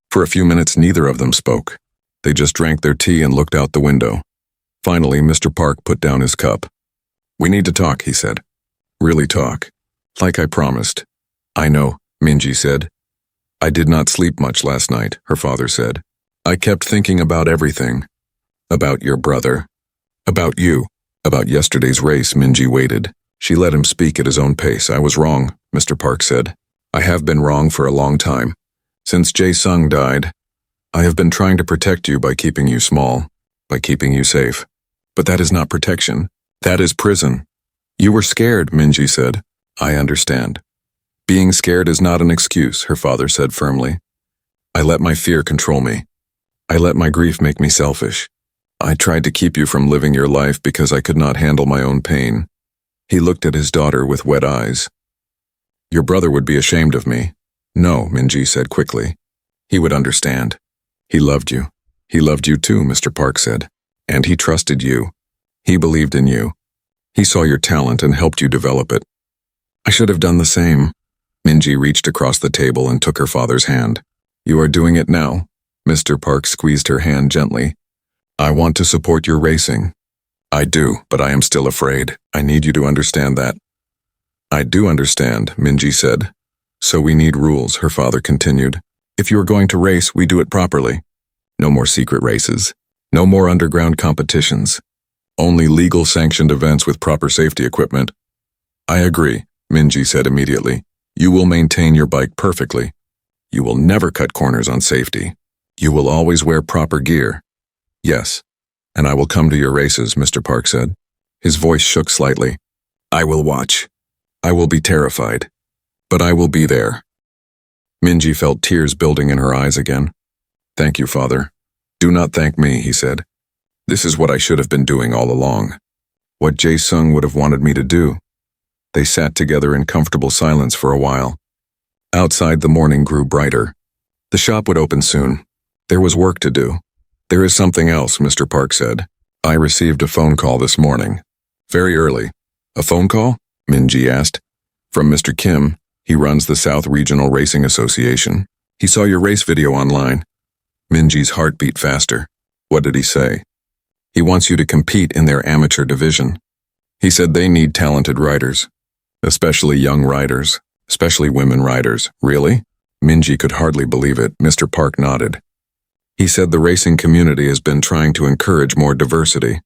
For a few minutes, neither of them spoke. They just drank their tea and looked out the window. Finally, Mr. Park put down his cup. "We need to talk," he said. "Really talk. Like I promised." "I know," Minji said. "I did not sleep much last night," her father said. "I kept thinking about everything. About your brother. About you. About yesterday's race." Minji waited. She let him speak at his own pace. "I was wrong," Mr. Park said. "I have been wrong for a long time. Since Jae-sung died, I have been trying to protect you by keeping you small, by keeping you safe. But that is not protection. That is prison." "You were scared," Minji said. "I understand. Being scared is not an excuse," her father said firmly. "I let my fear control me. I let my grief make me selfish. I tried to keep you from living your life because I could not handle my own pain." He looked at his daughter with wet eyes. "Your brother would be ashamed of me." "No," Minji said quickly. "He would understand. He loved you. He loved you too," Mr. Park said. "And he trusted you. He believed in you. He saw your talent and helped you develop it." "I should have done the same." Minji reached across the table and took her father's hand. "You are doing it now." Mr. Park squeezed her hand gently. "I want to support your racing." "I do, but I am still afraid. I need you to understand that." "I do understand," Minji said. "So we need rules," her father continued. "If you are going to race, we do it properly. No more secret races. No more underground competitions. Only legal sanctioned events with proper safety equipment." "I agree," Minji said immediately. "You will maintain your bike perfectly. You will never cut corners on safety. You will always wear proper gear." "Yes, and I will come to your races," Mr. Park said. His voice shook slightly. "I will watch. I will be terrified. But I will be there." Minji felt tears building in her eyes again. "Thank you, Father." "Do not thank me," he said. "This is what I should have been doing all along. What Jae-sung would have wanted me to do." They sat together in comfortable silence for a while. Outside, the morning grew brighter. The shop would open soon. There was work to do. "There is something else," Mr. Park said. "I received a phone call this morning. Very early." "A phone call?" Minji asked. "From Mr. Kim. He runs the South Regional Racing Association. He saw your race video online." Minji's heart beat faster. "What did he say?" "He wants you to compete in their amateur division. He said they need talented riders. Especially young riders. Especially women riders." "Really?" Minji could hardly believe it. Mr. Park nodded. "He said the racing community has been trying to encourage more diversity.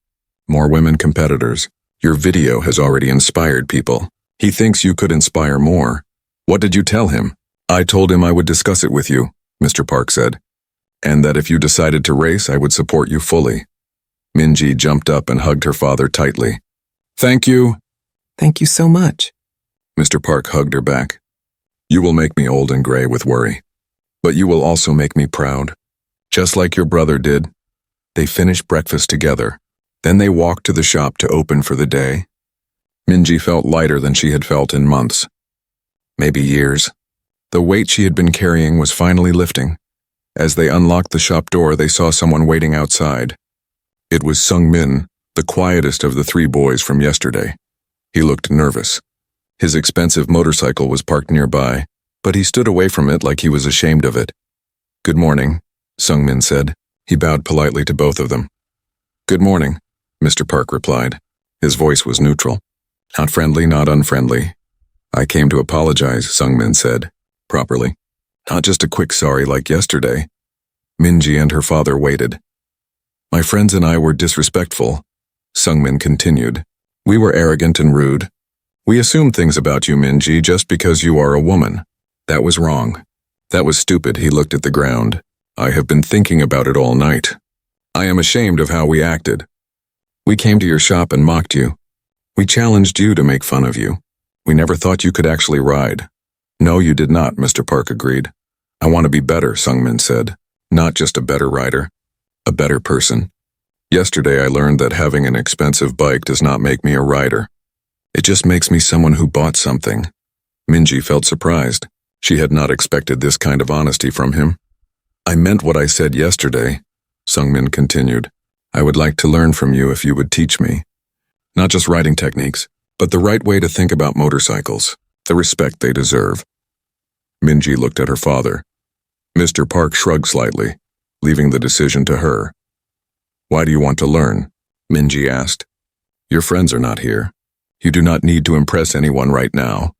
More women competitors. Your video has already inspired people. He thinks you could inspire more." What did you tell him? I told him I would discuss it with you, Mr. Park said, and that if you decided to race, I would support you fully. Minji jumped up and hugged her father tightly. Thank you.
Thank you so much.
Mr. Park hugged her back. You will make me old and gray with worry, but you will also make me proud, just like your brother did. They finished breakfast together. Then they walked to the shop to open for the day. Minji felt lighter than she had felt in months, maybe years. The weight she had been carrying was finally lifting. As they unlocked the shop door, they saw someone waiting outside. It was Sung-min, the quietest of the three boys from yesterday. He looked nervous. His expensive motorcycle was parked nearby, but he stood away from it like he was ashamed of it. Good morning, Sung-min said. He bowed politely to both of them. Good morning, Mr. Park replied. His voice was neutral. Not friendly, not unfriendly. I came to apologize, Sung-min said, properly. Not just a quick sorry like yesterday. Minji and her father waited. My friends and I were disrespectful, Sung-min continued. We were arrogant and rude. We assumed things about you, Minji, just because you are a woman. That was wrong. That was stupid, he looked at the ground. I have been thinking about it all night. I am ashamed of how we acted. We came to your shop and mocked you. We challenged you to make fun of you. We never thought you could actually ride. No, you did not, Mr. Park agreed. I want to be better, Sung-min said. Not just a better rider. A better person. Yesterday I learned that having an expensive bike does not make me a rider. It just makes me someone who bought something. Minji felt surprised. She had not expected this kind of honesty from him. I meant what I said yesterday, Sung-min continued. I would like to learn from you if you would teach me. Not just riding techniques, but the right way to think about motorcycles, the respect they deserve. Minji looked at her father. Mr. Park shrugged slightly, leaving the decision to her. Why do you want to learn? Minji asked. Your friends are not here. You do not need to impress anyone right now.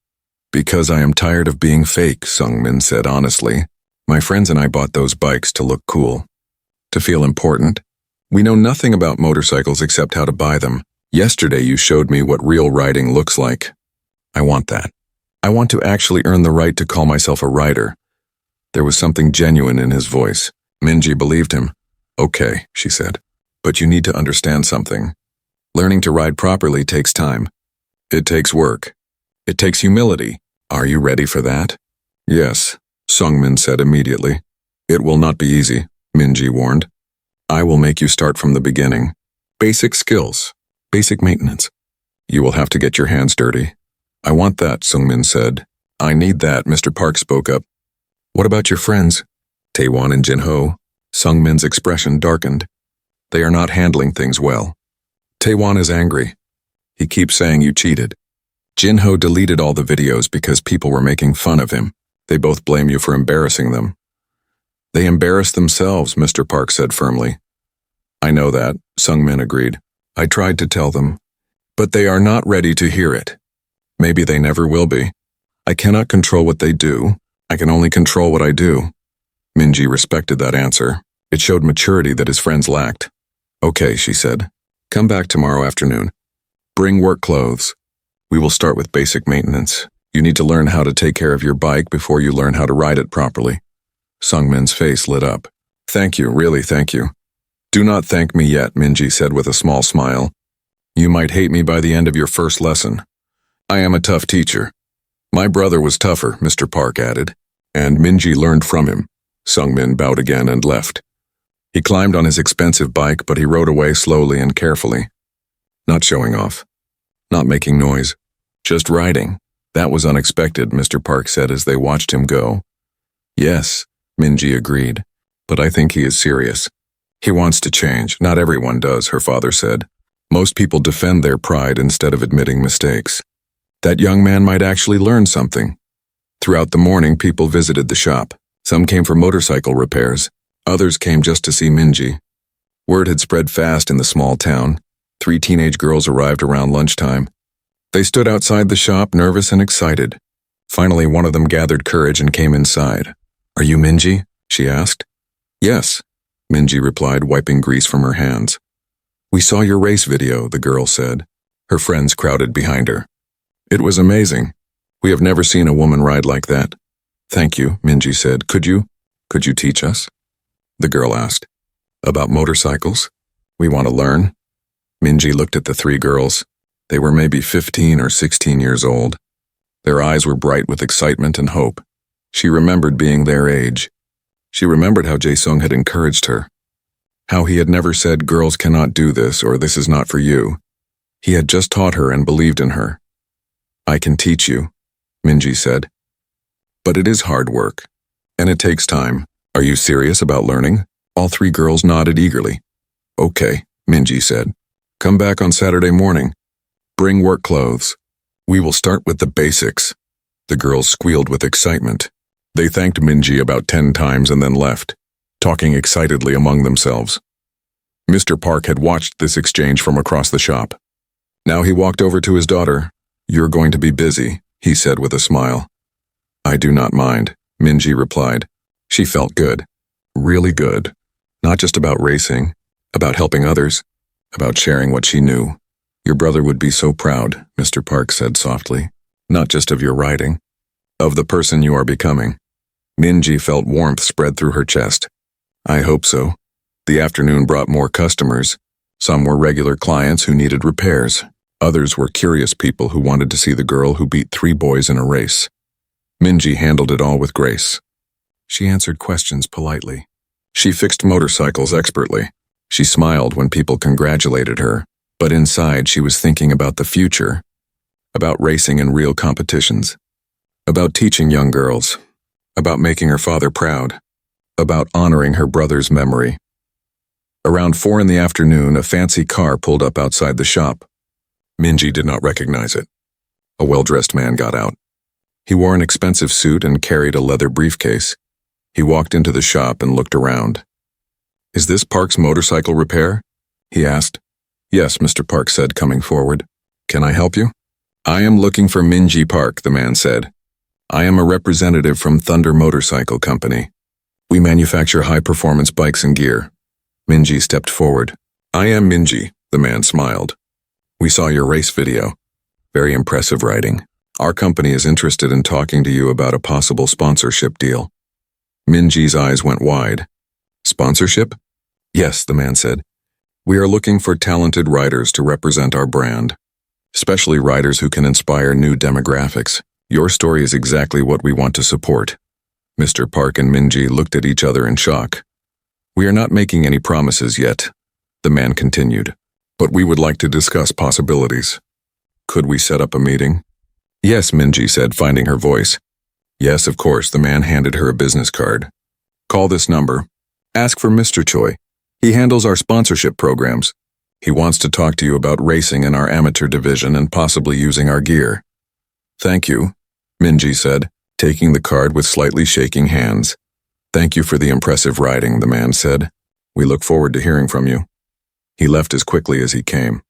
Because I am tired of being fake, Sung-min said honestly. My friends and I bought those bikes to look cool. To feel important. We know nothing about motorcycles except how to buy them. Yesterday you showed me what real riding looks like. I want that. I want to actually earn the right to call myself a rider. There was something genuine in his voice. Minji believed him. Okay, she said. But you need to understand something. Learning to ride properly takes time. It takes work. It takes humility. Are you ready for that? Yes, Sung-min said immediately. It will not be easy, Minji warned. I will make you start from the beginning. Basic skills. Basic maintenance. You will have to get your hands dirty. I want that, Sung-min said. I need that, Mr. Park spoke up. What about your friends? Taewon and Jin-ho. Sung-min's expression darkened. They are not handling things well. Taewon is angry. He keeps saying you cheated. Jin-ho deleted all the videos because people were making fun of him. They both blame you for embarrassing them. They embarrassed themselves, Mr. Park said firmly. I know that, Sung-min agreed. I tried to tell them, but they are not ready to hear it. Maybe they never will be. I cannot control what they do. I can only control what I do. Minji respected that answer. It showed maturity that his friends lacked. Okay, she said. Come back tomorrow afternoon. Bring work clothes. We will start with basic maintenance. You need to learn how to take care of your bike before you learn how to ride it properly. Sung-min's face lit up. Thank you, really thank you. Do not thank me yet, Minji said with a small smile. You might hate me by the end of your first lesson. I am a tough teacher. My brother was tougher, Mr. Park added, and Minji learned from him. Sung-min bowed again and left. He climbed on his expensive bike, but he rode away slowly and carefully. Not showing off. Not making noise. Just riding. That was unexpected, Mr. Park said as they watched him go. Yes, Minji agreed, but I think he is serious. He wants to change. Not everyone does, her father said. Most people defend their pride instead of admitting mistakes. That young man might actually learn something. Throughout the morning, people visited the shop. Some came for motorcycle repairs. Others came just to see Minji. Word had spread fast in the small town. 3 teenage girls arrived around lunchtime. They stood outside the shop, nervous and excited. Finally, one of them gathered courage and came inside. Are you Minji? She asked. Yes, Minji replied, wiping grease from her hands. We saw your race video, the girl said. Her friends crowded behind her. It was amazing. We have never seen a woman ride like that. Thank you, Minji said. Could you teach us? The girl asked. About motorcycles? We want to learn. Minji looked at the three girls. They were maybe 15 or 16 years old. Their eyes were bright with excitement and hope. She remembered being their age. She remembered how Jae-sung had encouraged her. How he had never said girls cannot do this or this is not for you. He had just taught her and believed in her. I can teach you, Minji said. But it is hard work. And it takes time. Are you serious about learning? All three girls nodded eagerly. Okay, Minji said. Come back on Saturday morning. Bring work clothes. We will start with the basics. The girls squealed with excitement. They thanked Minji about 10 times and then left, talking excitedly among themselves. Mr. Park had watched this exchange from across the shop. Now he walked over to his daughter. You're going to be busy, he said with a smile. I do not mind, Minji replied. She felt good. Really good. Not just about racing, about helping others, about sharing what she knew. Your brother would be so proud, Mr. Park said softly. Not just of your riding, of the person you are becoming. Minji felt warmth spread through her chest. I hope so. The afternoon brought more customers. Some were regular clients who needed repairs. Others were curious people who wanted to see the girl who beat 3 boys in a race. Minji handled it all with grace. She answered questions politely. She fixed motorcycles expertly. She smiled when people congratulated her, but inside she was thinking about the future, about racing in real competitions, about teaching young girls, about making her father proud, about honoring her brother's memory. Around 4 in the afternoon, a fancy car pulled up outside the shop. Minji did not recognize it. A well-dressed man got out. He wore an expensive suit and carried a leather briefcase. He walked into the shop and looked around. Is this Park's motorcycle repair? He asked. Yes, Mr. Park said, coming forward. Can I help you? I am looking for Minji Park, the man said. I am a representative from Thunder Motorcycle Company. We manufacture high-performance bikes and gear. Minji stepped forward. I am Minji, the man smiled. We saw your race video. Very impressive riding. Our company is interested in talking to you about a possible sponsorship deal. Minji's eyes went wide. Sponsorship? Yes, the man said. We are looking for talented riders to represent our brand, especially riders who can inspire new demographics. Your story is exactly what we want to support. Mr. Park and Minji looked at each other in shock. We are not making any promises yet, the man continued, but we would like to discuss possibilities. Could we set up a meeting? Yes, Minji said, finding her voice. Yes, of course, the man handed her a business card. Call this number. Ask for Mr. Choi. He handles our sponsorship programs. He wants to talk to you about racing in our amateur division and possibly using our gear. Thank you, Minji said, taking the card with slightly shaking hands. Thank you for the impressive riding, the man said. We look forward to hearing from you. He left as quickly as he came.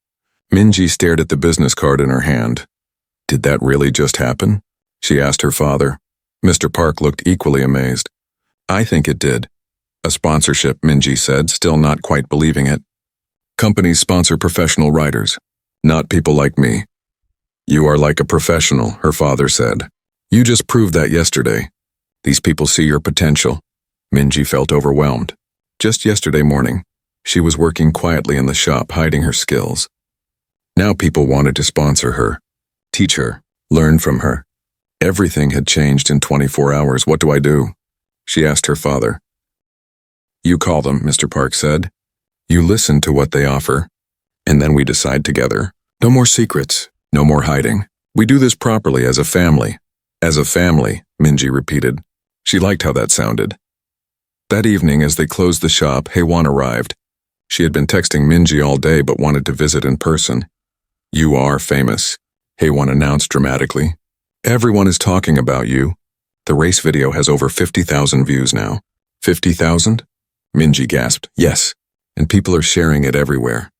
Minji stared at the business card in her hand. Did that really just happen? She asked her father. Mr. Park looked equally amazed. I think it did. A sponsorship, Minji said, still not quite believing it. Companies sponsor professional riders, not people like me. You are like a professional, her father said. You just proved that yesterday. These people see your potential. Minji felt overwhelmed. Just yesterday morning, she was working quietly in the shop, hiding her skills. Now people wanted to sponsor her, teach her, learn from her. Everything had changed in 24 hours. What do I do? She asked her father. You call them, Mr. Park said. You listen to what they offer, and then we decide together. No more secrets, no more hiding. We do this properly as a family. As a family, Minji repeated. She liked how that sounded. That evening, as they closed the shop, Haewon arrived. She had been texting Minji all day but wanted to visit in person. You are famous, Haewon announced dramatically. Everyone is talking about you. The race video has over 50,000 views now. 50,000? Minji gasped. Yes, and people are sharing it everywhere.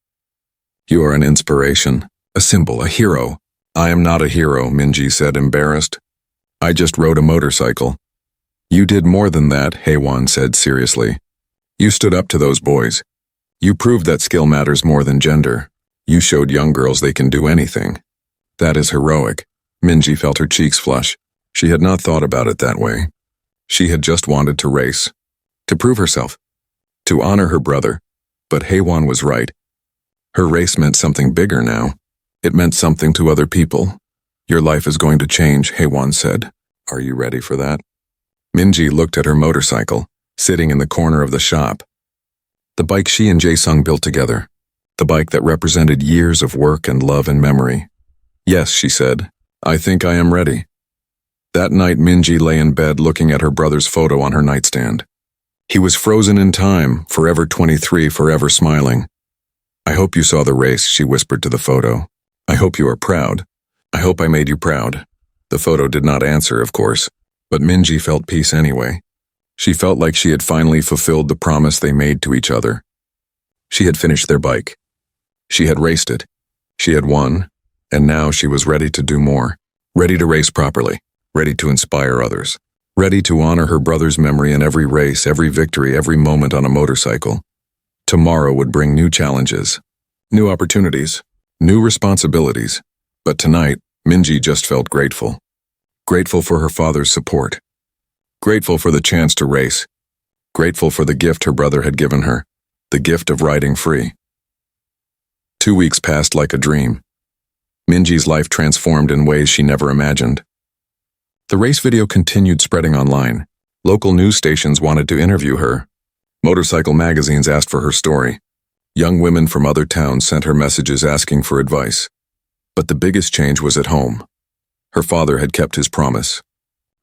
You are an inspiration, a symbol, a hero. I am not a hero, Minji said, embarrassed. I just rode a motorcycle. You did more than that, Haewon said seriously. You stood up to those boys. You proved that skill matters more than gender. You showed young girls they can do anything. That is heroic, Minji felt her cheeks flush. She had not thought about it that way. She had just wanted to race, to prove herself, to honor her brother. But Haewon was right. Her race meant something bigger now. It meant something to other people. Your life is going to change, Haewon said. Are you ready for that? Minji looked at her motorcycle, sitting in the corner of the shop. The bike she and Jae-sung built together. The bike that represented years of work and love and memory. Yes, she said. I think I am ready. That night, Minji lay in bed looking at her brother's photo on her nightstand. He was frozen in time, forever 23, forever smiling. I hope you saw the race, she whispered to the photo. I hope you are proud. I hope I made you proud. The photo did not answer, of course, but Minji felt peace anyway. She felt like she had finally fulfilled the promise they made to each other. She had finished their bike. She had raced it. She had won, and now she was ready to do more. Ready to race properly. Ready to inspire others. Ready to honor her brother's memory in every race, every victory, every moment on a motorcycle. Tomorrow would bring new challenges, new opportunities, new responsibilities. But tonight, Minji just felt grateful. Grateful for her father's support. Grateful for the chance to race. Grateful for the gift her brother had given her, the gift of riding free. 2 weeks passed like a dream. Minji's life transformed in ways she never imagined. The race video continued spreading online. Local news stations wanted to interview her. Motorcycle magazines asked for her story. Young women from other towns sent her messages asking for advice. But the biggest change was at home. Her father had kept his promise.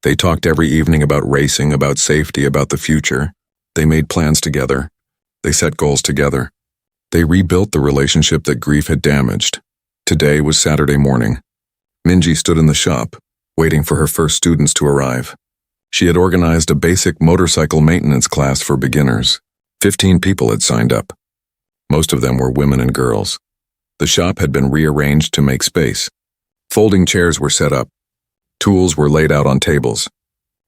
They talked every evening about racing, about safety, about the future. They made plans together. They set goals together. They rebuilt the relationship that grief had damaged. Today was Saturday morning. Minji stood in the shop, waiting for her first students to arrive. She had organized a basic motorcycle maintenance class for beginners. 15 people had signed up. Most of them were women and girls. The shop had been rearranged to make space. Folding chairs were set up. Tools were laid out on tables.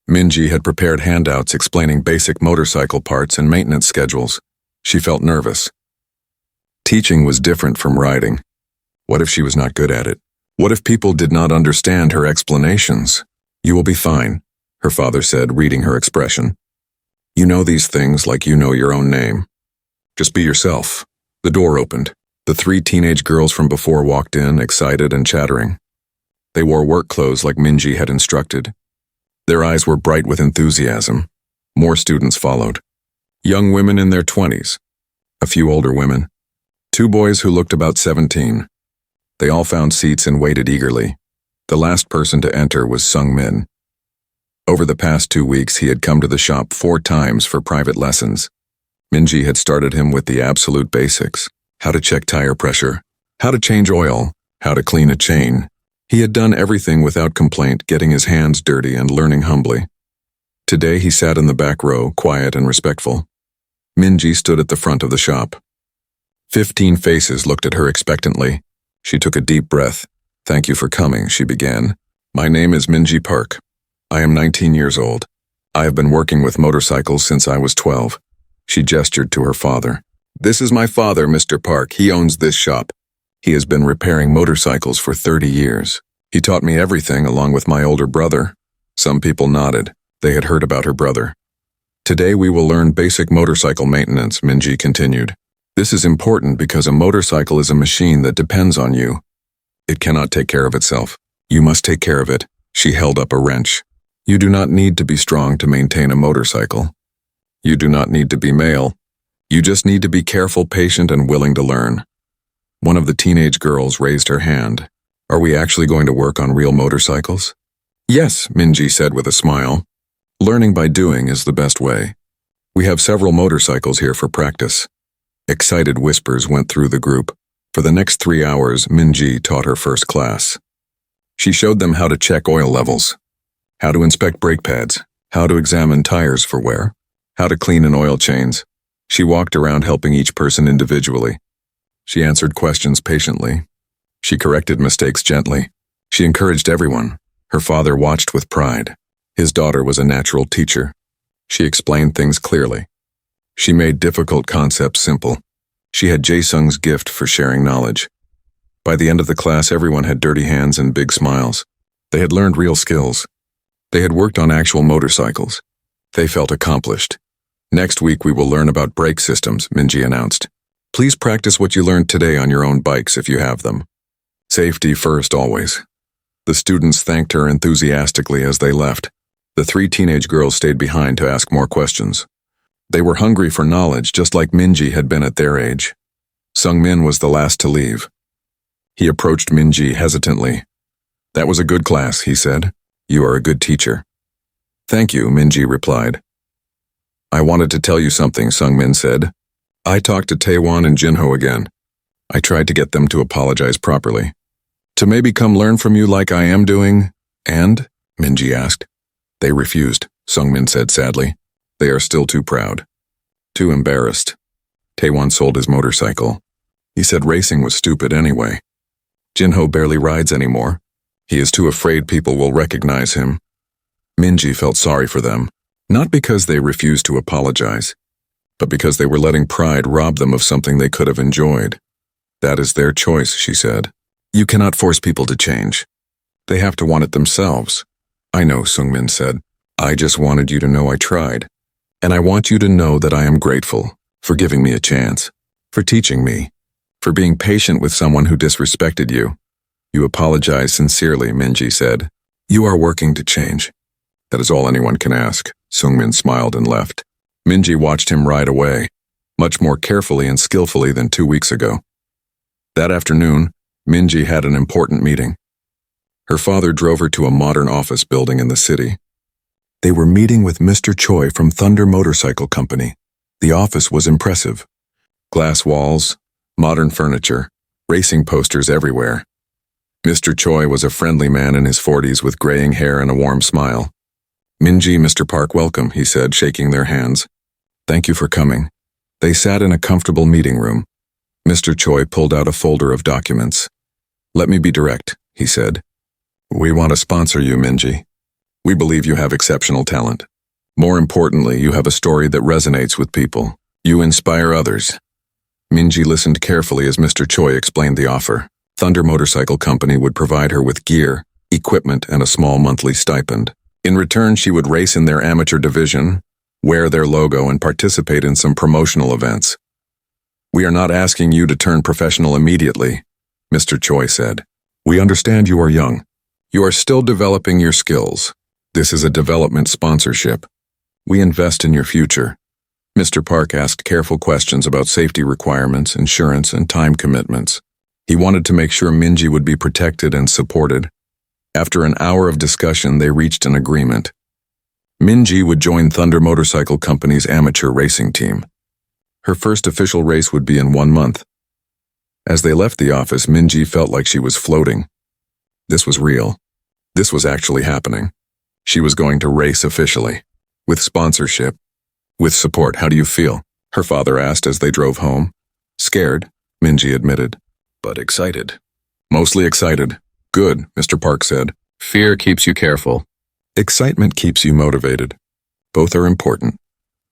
Minji had prepared handouts explaining basic motorcycle parts and maintenance schedules. She felt nervous. Teaching was different from riding. What if she was not good at it? What if people did not understand her explanations? You will be fine, her father said, reading her expression. You know these things like you know your own name. Just be yourself. The door opened. The 3 teenage girls from before walked in, excited and chattering. They wore work clothes like Minji had instructed. Their eyes were bright with enthusiasm. More students followed. Young women in their 20s. A few older women. 2 boys who looked about 17. They all found seats and waited eagerly. The last person to enter was Sung-min. Over the past 2 weeks, he had come to the shop 4 times for private lessons. Minji had started him with the absolute basics. How to check tire pressure, how to change oil, how to clean a chain. He had done everything without complaint, getting his hands dirty and learning humbly. Today he sat in the back row, quiet and respectful. Minji stood at the front of the shop. 15 faces looked at her expectantly. She took a deep breath. Thank you for coming, she began. My name is Minji Park. I am 19 years old. I have been working with motorcycles since I was 12. She gestured to her father. This is my father, Mr. Park. He owns this shop. He has been repairing motorcycles for 30 years. He taught me everything along with my older brother. Some people nodded. They had heard about her brother. Today we will learn basic motorcycle maintenance, Minji continued. This is important because a motorcycle is a machine that depends on you. It cannot take care of itself. You must take care of it. She held up a wrench. You do not need to be strong to maintain a motorcycle. You do not need to be male. You just need to be careful, patient, and willing to learn. One of the teenage girls raised her hand. Are we actually going to work on real motorcycles? Yes, Minji said with a smile. Learning by doing is the best way. We have several motorcycles here for practice. Excited whispers went through the group. For the next 3 hours, Minji taught her first class. She showed them how to check oil levels, how to inspect brake pads, how to examine tires for wear, how to clean in oil chains. She walked around helping each person individually. She answered questions patiently. She corrected mistakes gently. She encouraged everyone. Her father watched with pride. His daughter was a natural teacher. She explained things clearly. She made difficult concepts simple. She had Jae-sung's gift for sharing knowledge. By the end of the class, everyone had dirty hands and big smiles. They had learned real skills. They had worked on actual motorcycles. They felt accomplished. Next week we will learn about brake systems, Minji announced. Please practice what you learned today on your own bikes if you have them. Safety first always. The students thanked her enthusiastically as they left. The 3 teenage girls stayed behind to ask more questions. They were hungry for knowledge just like Minji had been at their age. Sung-min was the last to leave. He approached Minji hesitantly. That was a good class, he said. You are a good teacher. Thank you, Minji replied. I wanted to tell you something, Sung-min said. I talked to Taewon and Jinho again. I tried to get them to apologize properly. To maybe come learn from you like I am doing, and? Minji asked. They refused, Sung-min said sadly. They are still too proud. Too embarrassed. Taewon sold his motorcycle. He said racing was stupid anyway. Jinho barely rides anymore. He is too afraid people will recognize him. Minji felt sorry for them, not because they refused to apologize, but because they were letting pride rob them of something they could have enjoyed. That is their choice, she said. You cannot force people to change. They have to want it themselves. I know, Sung-min said. I just wanted you to know I tried. And I want you to know that I am grateful for giving me a chance, for teaching me, for being patient with someone who disrespected you. You apologize sincerely, Minji said. You are working to change. That is all anyone can ask. Sung-min smiled and left. Minji watched him ride away, much more carefully and skillfully than 2 weeks ago. That afternoon, Minji had an important meeting. Her father drove her to a modern office building in the city. They were meeting with Mr. Choi from Thunder Motorcycle Company. The office was impressive. Glass walls, modern furniture, racing posters everywhere. Mr. Choi was a friendly man in his 40s with graying hair and a warm smile. Minji, Mr. Park, welcome, he said, shaking their hands. Thank you for coming. They sat in a comfortable meeting room. Mr. Choi pulled out a folder of documents. Let me be direct, he said. We want to sponsor you, Minji. We believe you have exceptional talent. More importantly, you have a story that resonates with people. You inspire others. Minji listened carefully as Mr. Choi explained the offer. Thunder Motorcycle Company would provide her with gear, equipment, and a small monthly stipend. In return, she would race in their amateur division, wear their logo, and participate in some promotional events. We are not asking you to turn professional immediately, Mr. Choi said. We understand you are young. You are still developing your skills. This is a development sponsorship. We invest in your future. Mr. Park asked careful questions about safety requirements, insurance, and time commitments. He wanted to make sure Minji would be protected and supported. After an hour of discussion, they reached an agreement. Minji would join Thunder Motorcycle Company's amateur racing team. Her first official race would be in 1 month. As they left the office, Minji felt like she was floating. This was real. This was actually happening. She was going to race officially. With sponsorship. With support. How do you feel? Her father asked as they drove home. Scared, Minji admitted. But excited. Mostly excited. Good, Mr. Park said. Fear keeps you careful. Excitement keeps you motivated. Both are important.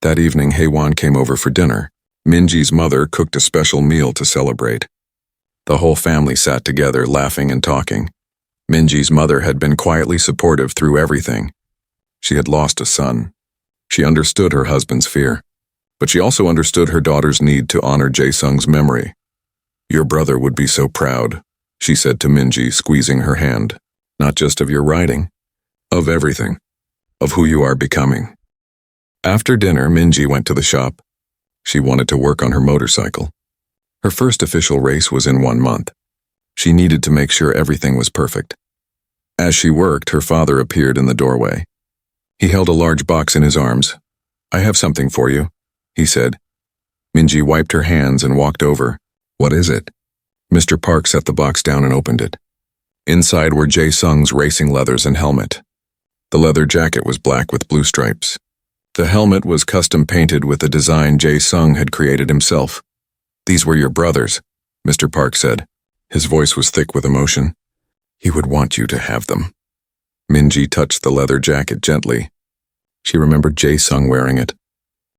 That evening, Haewon came over for dinner. Minji's mother cooked a special meal to celebrate. The whole family sat together, laughing and talking. Minji's mother had been quietly supportive through everything. She had lost a son. She understood her husband's fear, but she also understood her daughter's need to honor Jae-sung's memory. Your brother would be so proud, she said to Minji, squeezing her hand. Not just of your riding, of everything, of who you are becoming. After dinner, Minji went to the shop. She wanted to work on her motorcycle. Her first official race was in 1 month. She needed to make sure everything was perfect. As she worked, her father appeared in the doorway. He held a large box in his arms. I have something for you, he said. Minji wiped her hands and walked over. What is it? Mr. Park set the box down and opened it. Inside were Jae-sung's racing leathers and helmet. The leather jacket was black with blue stripes. The helmet was custom painted with a design Jae-sung had created himself. These were your brothers, Mr. Park said. His voice was thick with emotion. He would want you to have them. Minji touched the leather jacket gently. She remembered Jae-sung wearing it.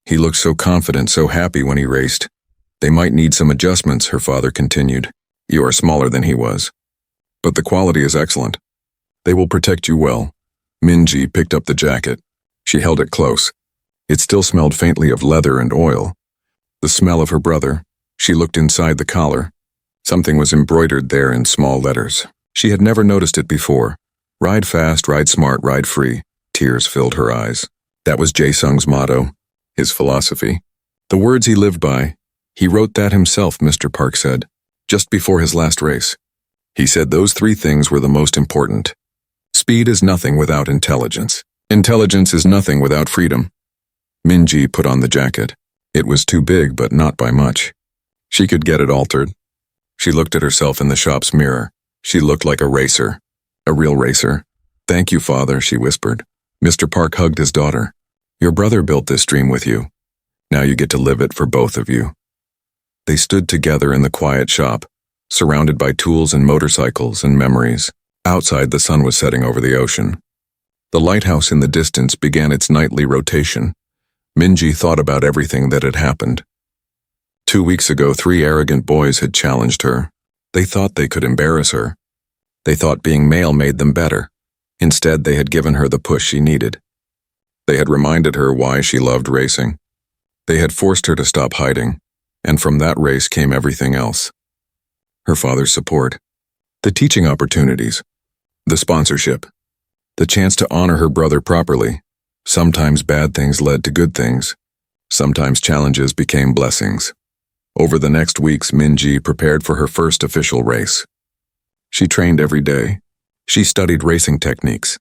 He looked so confident, so happy when he raced. They might need some adjustments, her father continued. You are smaller than he was. But the quality is excellent. They will protect you well. Minji picked up the jacket. She held it close. It still smelled faintly of leather and oil. The smell of her brother. She looked inside the collar. Something was embroidered there in small letters. She had never noticed it before. Ride fast, ride smart, ride free. Tears filled her eyes. That was Jae-sung's motto, his philosophy. The words he lived by. He wrote that himself, Mr. Park said, just before his last race. He said those 3 things were the most important. Speed is nothing without intelligence. Intelligence is nothing without freedom. Minji put on the jacket. It was too big, but not by much. She could get it altered. She looked at herself in the shop's mirror. She looked like a racer. A real racer. Thank you, Father, she whispered. Mr. Park hugged his daughter. Your brother built this dream with you. Now you get to live it for both of you. They stood together in the quiet shop, surrounded by tools and motorcycles and memories. Outside, the sun was setting over the ocean. The lighthouse in the distance began its nightly rotation. Minji thought about everything that had happened. 2 weeks ago, 3 arrogant boys had challenged her. They thought they could embarrass her. They thought being male made them better. Instead, they had given her the push she needed. They had reminded her why she loved racing. They had forced her to stop hiding, and from that race came everything else. Her father's support, the teaching opportunities, the sponsorship, the chance to honor her brother properly. Sometimes bad things led to good things. Sometimes challenges became blessings. Over the next weeks, Minji prepared for her first official race. She trained every day. She studied racing techniques.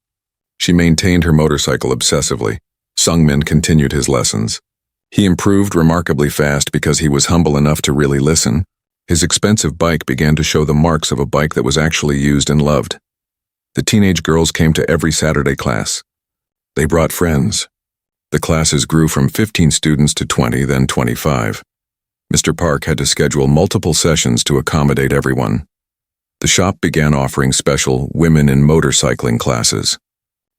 She maintained her motorcycle obsessively. Sungmin continued his lessons. He improved remarkably fast because he was humble enough to really listen. His expensive bike began to show the marks of a bike that was actually used and loved. The teenage girls came to every Saturday class. They brought friends. The classes grew from 15 students to 20, then 25. Mr. Park had to schedule multiple sessions to accommodate everyone. The shop began offering special women in motorcycling classes.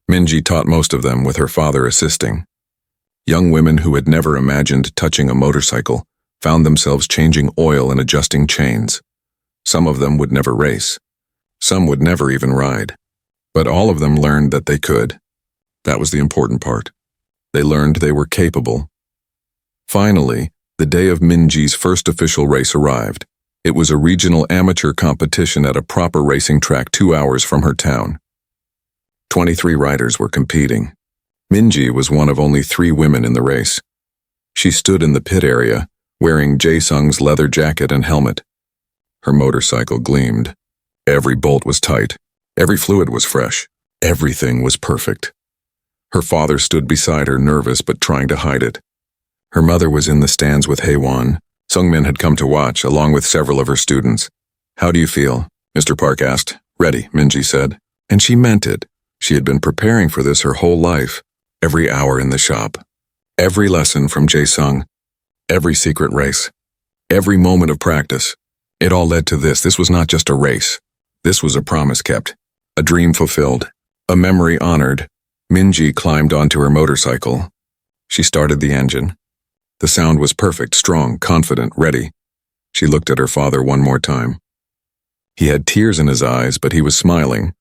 Minji taught most of them with her father assisting. Young women who had never imagined touching a motorcycle found themselves changing oil and adjusting chains. Some of them would never race. Some would never even ride. But all of them learned that they could. That was the important part. They learned they were capable. Finally, the day of Minji's first official race arrived. It was a regional amateur competition at a proper racing track 2 hours from her town. 23 riders were competing. Minji was one of only 3 women in the race. She stood in the pit area, wearing Jae-sung's leather jacket and helmet. Her motorcycle gleamed. Every bolt was tight. Every fluid was fresh. Everything was perfect. Her father stood beside her, nervous but trying to hide it. Her mother was in the stands with Haewon. Sungmin had come to watch, along with several of her students. How do you feel? Mr. Park asked. Ready, Minji said. And she meant it. She had been preparing for this her whole life. Every hour in the shop. Every lesson from Jae-sung. Every secret race. Every moment of practice. It all led to this. This was not just a race. This was a promise kept. A dream fulfilled. A memory honored. Minji climbed onto her motorcycle. She started the engine. The sound was perfect, strong, confident, ready. She looked at her father one more time. He had tears in his eyes, but he was smiling.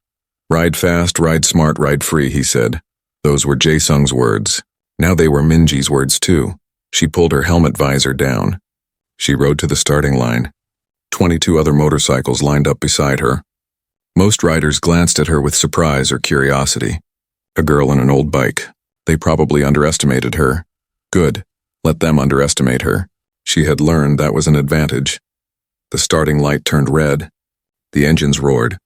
Ride fast, ride smart, ride free, he said. Those were Jae-sung's words. Now they were Minji's words too. She pulled her helmet visor down. She rode to the starting line. 22 other motorcycles lined up beside her. Most riders glanced at her with surprise or curiosity. A girl on an old bike. They probably underestimated her. Good. Let them underestimate her. She had learned that was an advantage. The starting light turned red. The engines roared.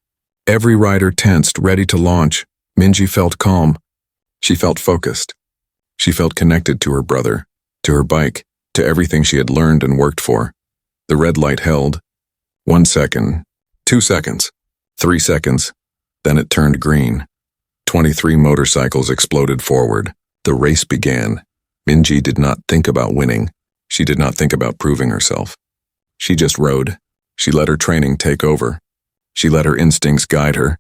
Every rider tensed, ready to launch. Minji felt calm. She felt focused. She felt connected to her brother, to her bike, to everything she had learned and worked for. The red light held. 1 second, 2 seconds, 3 seconds. Then it turned green. 23 motorcycles exploded forward. The race began. Minji did not think about winning. She did not think about proving herself. She just rode. She let her training take over. She let her instincts guide her.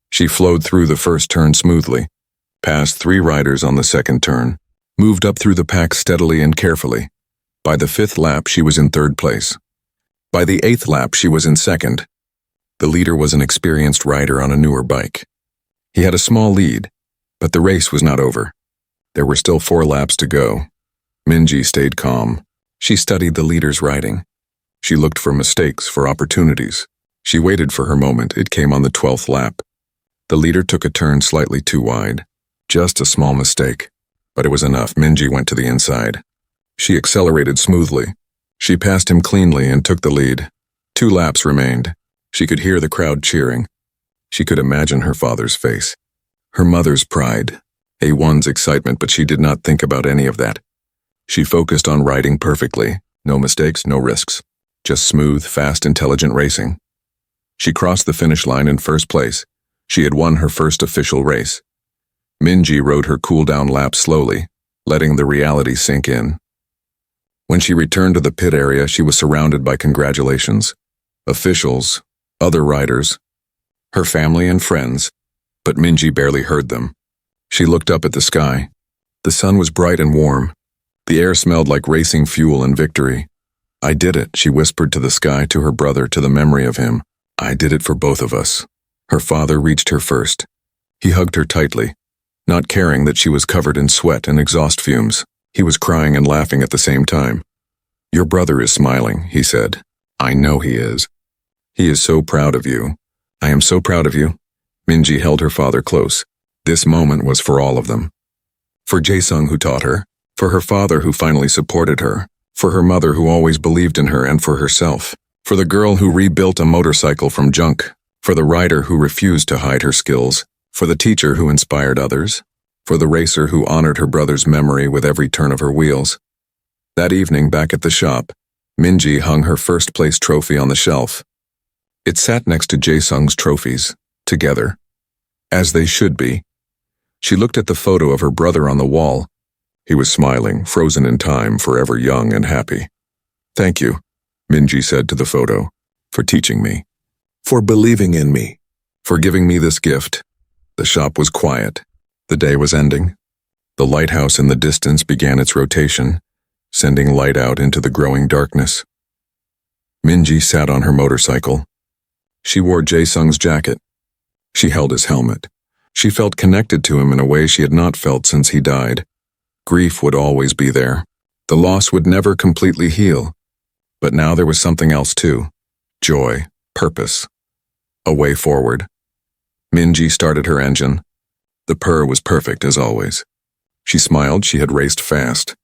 She flowed through the first turn smoothly, passed 3 riders on the second turn, moved up through the pack steadily and carefully. By the 5th lap, she was in 3rd place. By the 8th lap, she was in 2nd. The leader was an experienced rider on a newer bike. He had a small lead, but the race was not over. There were still 4 laps to go. Minji stayed calm. She studied the leader's riding. She looked for mistakes, for opportunities. She waited for her moment. It came on the 12th lap. The leader took a turn slightly too wide. Just a small mistake. But it was enough. Minji went to the inside. She accelerated smoothly. She passed him cleanly and took the lead. 2 laps remained. She could hear the crowd cheering. She could imagine her father's face. Her mother's pride. A1's excitement, but she did not think about any of that. She focused on riding perfectly. No mistakes, no risks. Just smooth, fast, intelligent racing. She crossed the finish line in first place. She had won her first official race. Minji rode her cool-down lap slowly, letting the reality sink in. When she returned to the pit area, she was surrounded by congratulations. Officials, other riders, her family and friends, but Minji barely heard them. She looked up at the sky. The sun was bright and warm. The air smelled like racing fuel and victory. "I did it," she whispered to the sky, to her brother, to the memory of him. "I did it for both of us." Her father reached her first. He hugged her tightly, not caring that she was covered in sweat and exhaust fumes. He was crying and laughing at the same time. "Your brother is smiling," he said. "I know he is. He is so proud of you. I am so proud of you." Minji held her father close. This moment was for all of them. For Jae-sung, who taught her, for her father, who finally supported her, for her mother, who always believed in her, and for herself, for the girl who rebuilt a motorcycle from junk, for the rider who refused to hide her skills, for the teacher who inspired others, for the racer who honored her brother's memory with every turn of her wheels. That evening, back at the shop, Minji hung her first-place trophy on the shelf. It sat next to Jae-sung's trophies, together, as they should be. She looked at the photo of her brother on the wall. He was smiling, frozen in time, forever young and happy. "Thank you," Minji said to the photo, "for teaching me, for believing in me, for giving me this gift." The shop was quiet. The day was ending. The lighthouse in the distance began its rotation, sending light out into the growing darkness. Minji sat on her motorcycle. She wore Jae-sung's jacket. She held his helmet. She felt connected to him in a way she had not felt since he died. Grief would always be there. The loss would never completely heal. But now there was something else too. Joy, purpose, a way forward. Minji started her engine. The purr was perfect as always. She smiled. She had raced fast.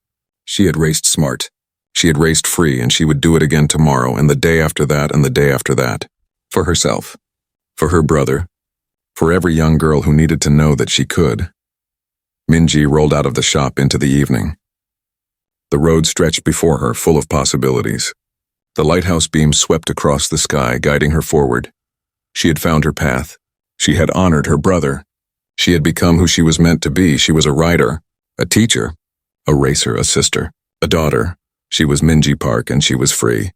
She had raced smart. She had raced free, and she would do it again tomorrow, and the day after that, and the day after that. For herself. For her brother. For every young girl who needed to know that she could. Minji rolled out of the shop into the evening. The road stretched before her, full of possibilities. The lighthouse beam swept across the sky, guiding her forward. She had found her path. She had honored her brother. She had become who she was meant to be. She was a rider, a teacher, a racer, a sister, a daughter. She was Minji Park, and she was free.